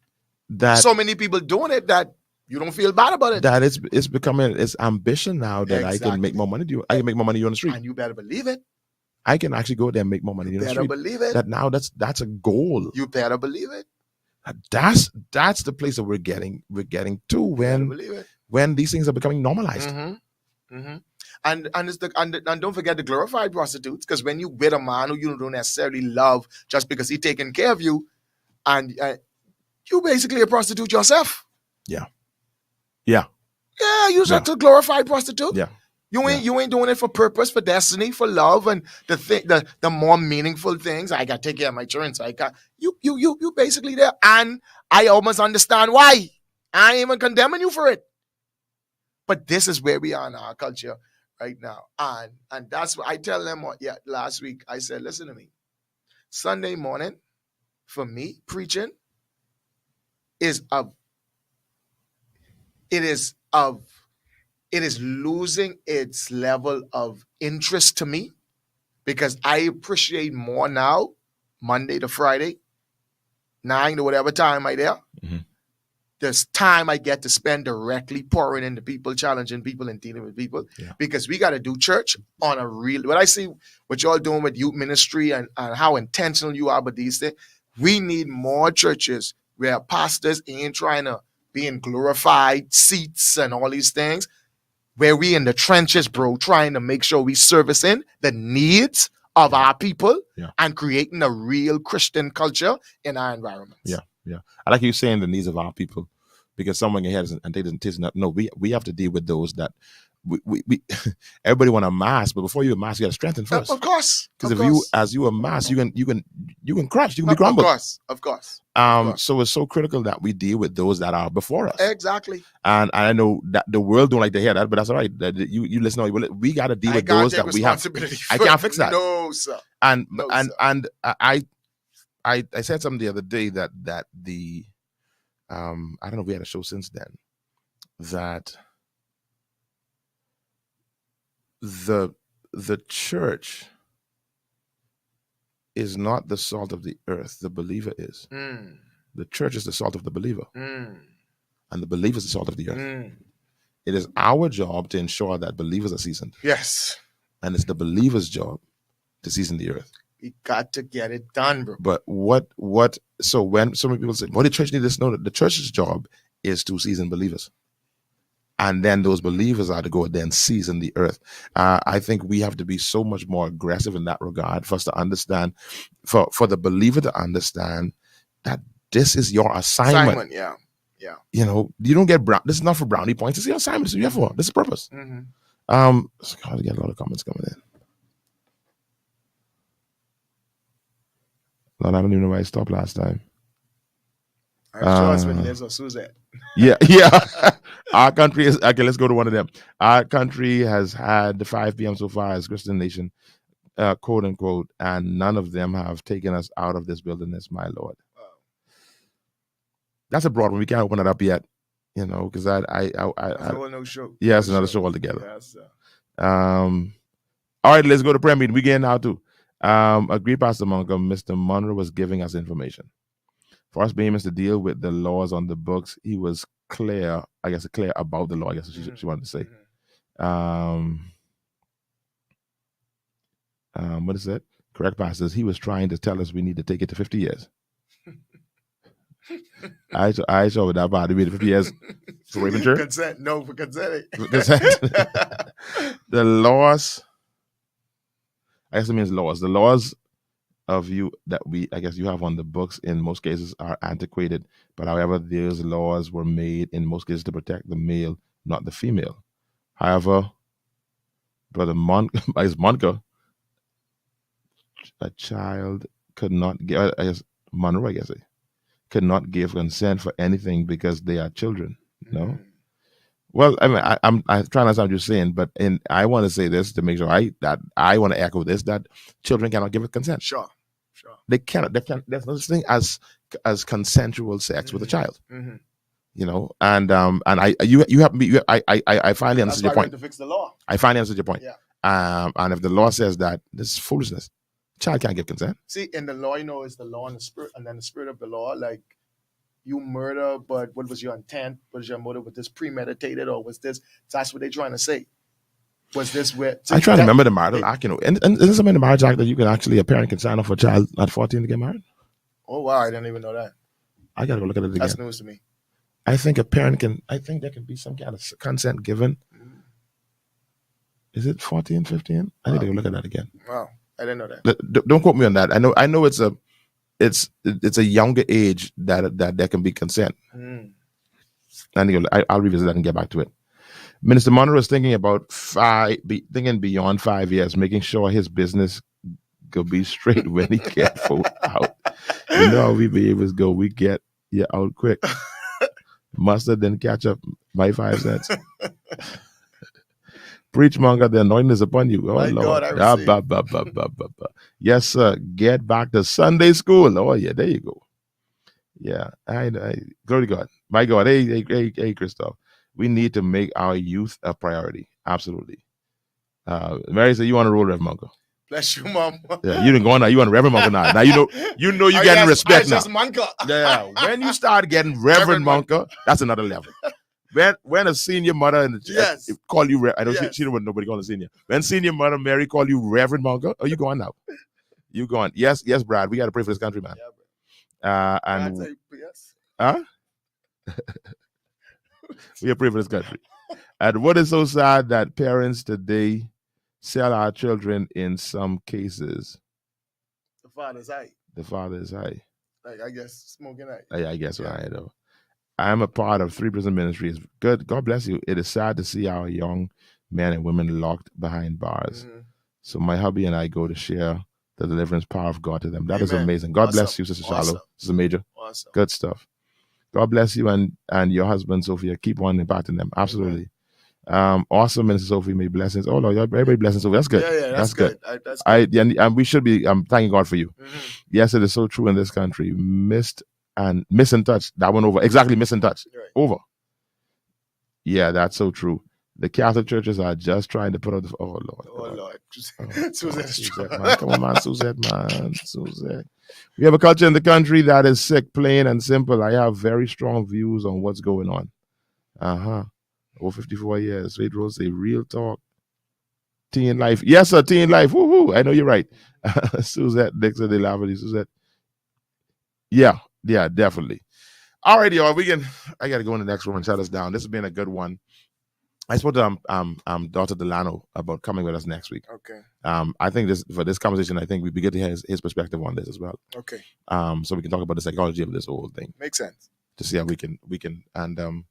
That so many people doing it that you don't feel bad about it. That it's becoming, it's ambition now that I can make more money. I can make more money on the street. And you better believe it. I can actually go there and make more money on the street. You better believe it. That now that's a goal. You better believe it. That's the place that we're getting to when these things are becoming normalized. And don't forget the glorified prostitutes, because when you with a man who you don't necessarily love just because he's taking care of you, and you basically a prostitute yourself. Yeah, you're just a glorified prostitute. Yeah. You ain't doing it for purpose, for destiny, for love, and the more meaningful things. I gotta take care of my children, so I got you basically there. And I almost understand why. I ain't even condemning you for it. But this is where we are in our culture right now. And that's what I tell them last week. I said, listen to me. Sunday morning, for me, preaching is losing its level of interest to me, because I appreciate more now, Monday to Friday, 9 to whatever time I there. There's time I get to spend directly pouring into people, challenging people, and dealing with people. Because we got to do church on a real, when I see what y'all doing with youth ministry and how intentional you are with these things, we need more churches where pastors ain't trying to be in glorified seats and all these things, where we in the trenches, bro, trying to make sure we servicing the needs of our people and creating a real Christian culture in our environments. Yeah. I like you saying the needs of our people, because someone ahead and they doesn't. No, we have to deal with those that we everybody want a mask, but before you a mask, you got to strengthen first. Of course. Because if you a mask, you can crush, you can be crumbled. Of course. So it's so critical that we deal with those that are before us. Exactly. And I know that the world don't like to hear that, but that's all right. That you listen. We got to deal with those that we have. I can't fix that. No, sir. And I said something the other day that the I don't know if we had a show since then, that the church is not the salt of the earth. The believer is. The church is the salt of the believer. And the believer is the salt of the earth. It is our job to ensure that believers are seasoned. Yes. And it's the believer's job to season the earth. We got to get it done, bro. But so when so many people say, well, the church needs this, no, the church's job is to season believers. and then those believers are to go then season the earth. I think we have to be so much more aggressive in that regard for us to understand, for the believer to understand that this is your assignment. Simon, yeah. You know, you don't get this is not for brownie points. It's your assignment. It's your for. This is purpose. Mm-hmm. I get a lot of comments coming in. Lord, I don't even know why I stopped last time. I'm sure it's with Liz or Suzette. Yeah. Our country is okay. Let's go to one of them. Our country has had the 5 p.m. so far as Christian nation, quote unquote, and none of them have taken us out of this wilderness, my Lord. That's a broad one. We can't open it up yet, you know, because I no show. Yeah, it's another show altogether. Yes, All right, let's go to prayer meeting. We getting now too. Agree, Pastor Monka. Mr. Monroe was giving us information. For us being able to deal with the laws on the books, he was clear about the law, I guess she wanted to say. What is that? Correct, pastors. He was trying to tell us we need to take it to 50 years. I saw that about it. 50 years for raping church? Consent. No, for consenting. Consent. The laws, I guess it means laws. The laws of you that I guess you have on the books in most cases are antiquated. But however, those laws were made in most cases to protect the male, not the female. However, Brother Monica, a child could not give, I guess, Monroe, I guess, could not give consent for anything because they are children. No? Well, I mean, I'm trying to understand what you're saying, but I want to say this to make sure I want to echo this, that children cannot give consent. Sure. They cannot. There's no such thing as consensual sex with a child. Mm-hmm. You know, and you have me. I finally understood your point. To fix the law. I finally understood your point. Yeah. And if the law says that this is foolishness, child can't give consent. See, in the law, it's the law and the spirit, and then the spirit of the law, like you murder, but what was your intent? Was your motive? Was this premeditated, or was this? That's what they're trying to say. Was this where? I try to remember the marital act, you know, and isn't something in the marriage act that you can actually, a parent can sign off for a child at 14 to get married? Oh wow, I didn't even know that. I gotta go look at it again. That's news to me. I think there can be some kind of consent given. Is it 14, 15? I need to go look at that again. Wow, I didn't know that. Don't quote me on that. I know it's a younger age that there can be consent. I'll revisit that and get back to it. Minister Monroe is thinking about thinking beyond 5 years, making sure his business could be straight when he get out. You know how we behaviors go. We get you out quick. Mustard then catch up. My 5 cents. Preach, Monga, the anointing is upon you. Oh, my Lord. God, Yes, sir. Get back to Sunday school. Oh, yeah, there you go. Yeah, I glory to God. My God. Hey, Christoph. We need to make our youth a priority. Absolutely. Mary said, you want to roll, Reverend Monka? Bless you, Mom. Yeah, you didn't go on now. You want Reverend Monka now. Now you know you're getting respect now. Monka. Yeah, when you start getting Reverend Monka, that's another level. When a senior mother in the church call you, I know she don't want nobody calling a senior. When senior mother Mary call you Reverend Monka, oh, you going now? You going? Yes, Brad. We got to pray for this country, man. Yeah, and yes. Huh? We are praying for this country. And what is so sad that parents today sell our children in some cases. The father's high. The father is high. Like, I guess smoking high. I guess right, though. I am a part of 3 Prison Ministries. Good. God bless you. It is sad to see our young men and women locked behind bars. Mm-hmm. So my hubby and I go to share the deliverance power of God to them. That is amazing. God bless you, Sister Shallow. Sister Major. Awesome. Good stuff. God bless you and your husband, Sophia. Keep on impacting them. Absolutely. Awesome, Minister Sophie. May blessings. Oh, Lord, everybody blessings. Sophie. That's good. Yeah, that's good. That's good. And we should be thanking God for you. Mm-hmm. Yes, it is so true in this country. Missed and miss in touch. That one over. Exactly, miss in touch. Right. Over. Yeah, that's so true. The Catholic churches are just trying to put out the. Oh, Lord. Oh, Lord. Suzette, man. Come on, man. Suzette. We have a culture in the country that is sick, plain and simple. I have very strong views on what's going on. Over 54 years. Sweet Rose say, real talk. Teen life. Yes, sir, teen life. Woohoo. I know you're right. Suzette, Dixon, de Lavity, Suzette. Yeah, definitely. All right, y'all. I got to go in the next one and shut us down. This has been a good one. I spoke to Dr. Delano about coming with us next week. Okay. I think for this conversation, I think we'd be good to hear his perspective on this as well. Okay. So we can talk about the psychology of this whole thing. Makes sense. To see how we can and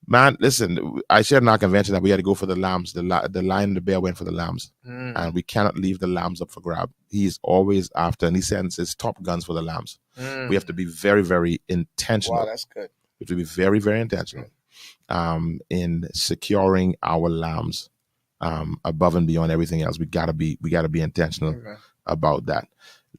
man, listen, I shared in our convention that we had to go for the lambs. The lion and the bear went for the lambs, and we cannot leave the lambs up for grab. He's always after, and he sends his top guns for the lambs. We have to be very, very intentional. Wow, that's good. We have to be very, very intentional in securing our lambs above and beyond everything else. We gotta be intentional about that.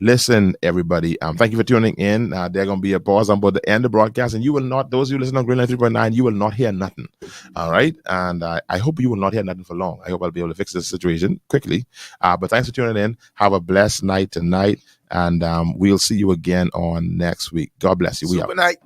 Listen, everybody, thank you for tuning in. There's going to be a pause. I'm about to end the broadcast, and you will not, those of you listening on Green Line 3.9, you will not hear nothing. All right? And I hope you will not hear nothing for long. I hope I'll be able to fix this situation quickly. But thanks for tuning in. Have a blessed night tonight, and we'll see you again on next week. God bless you. We Super out. night.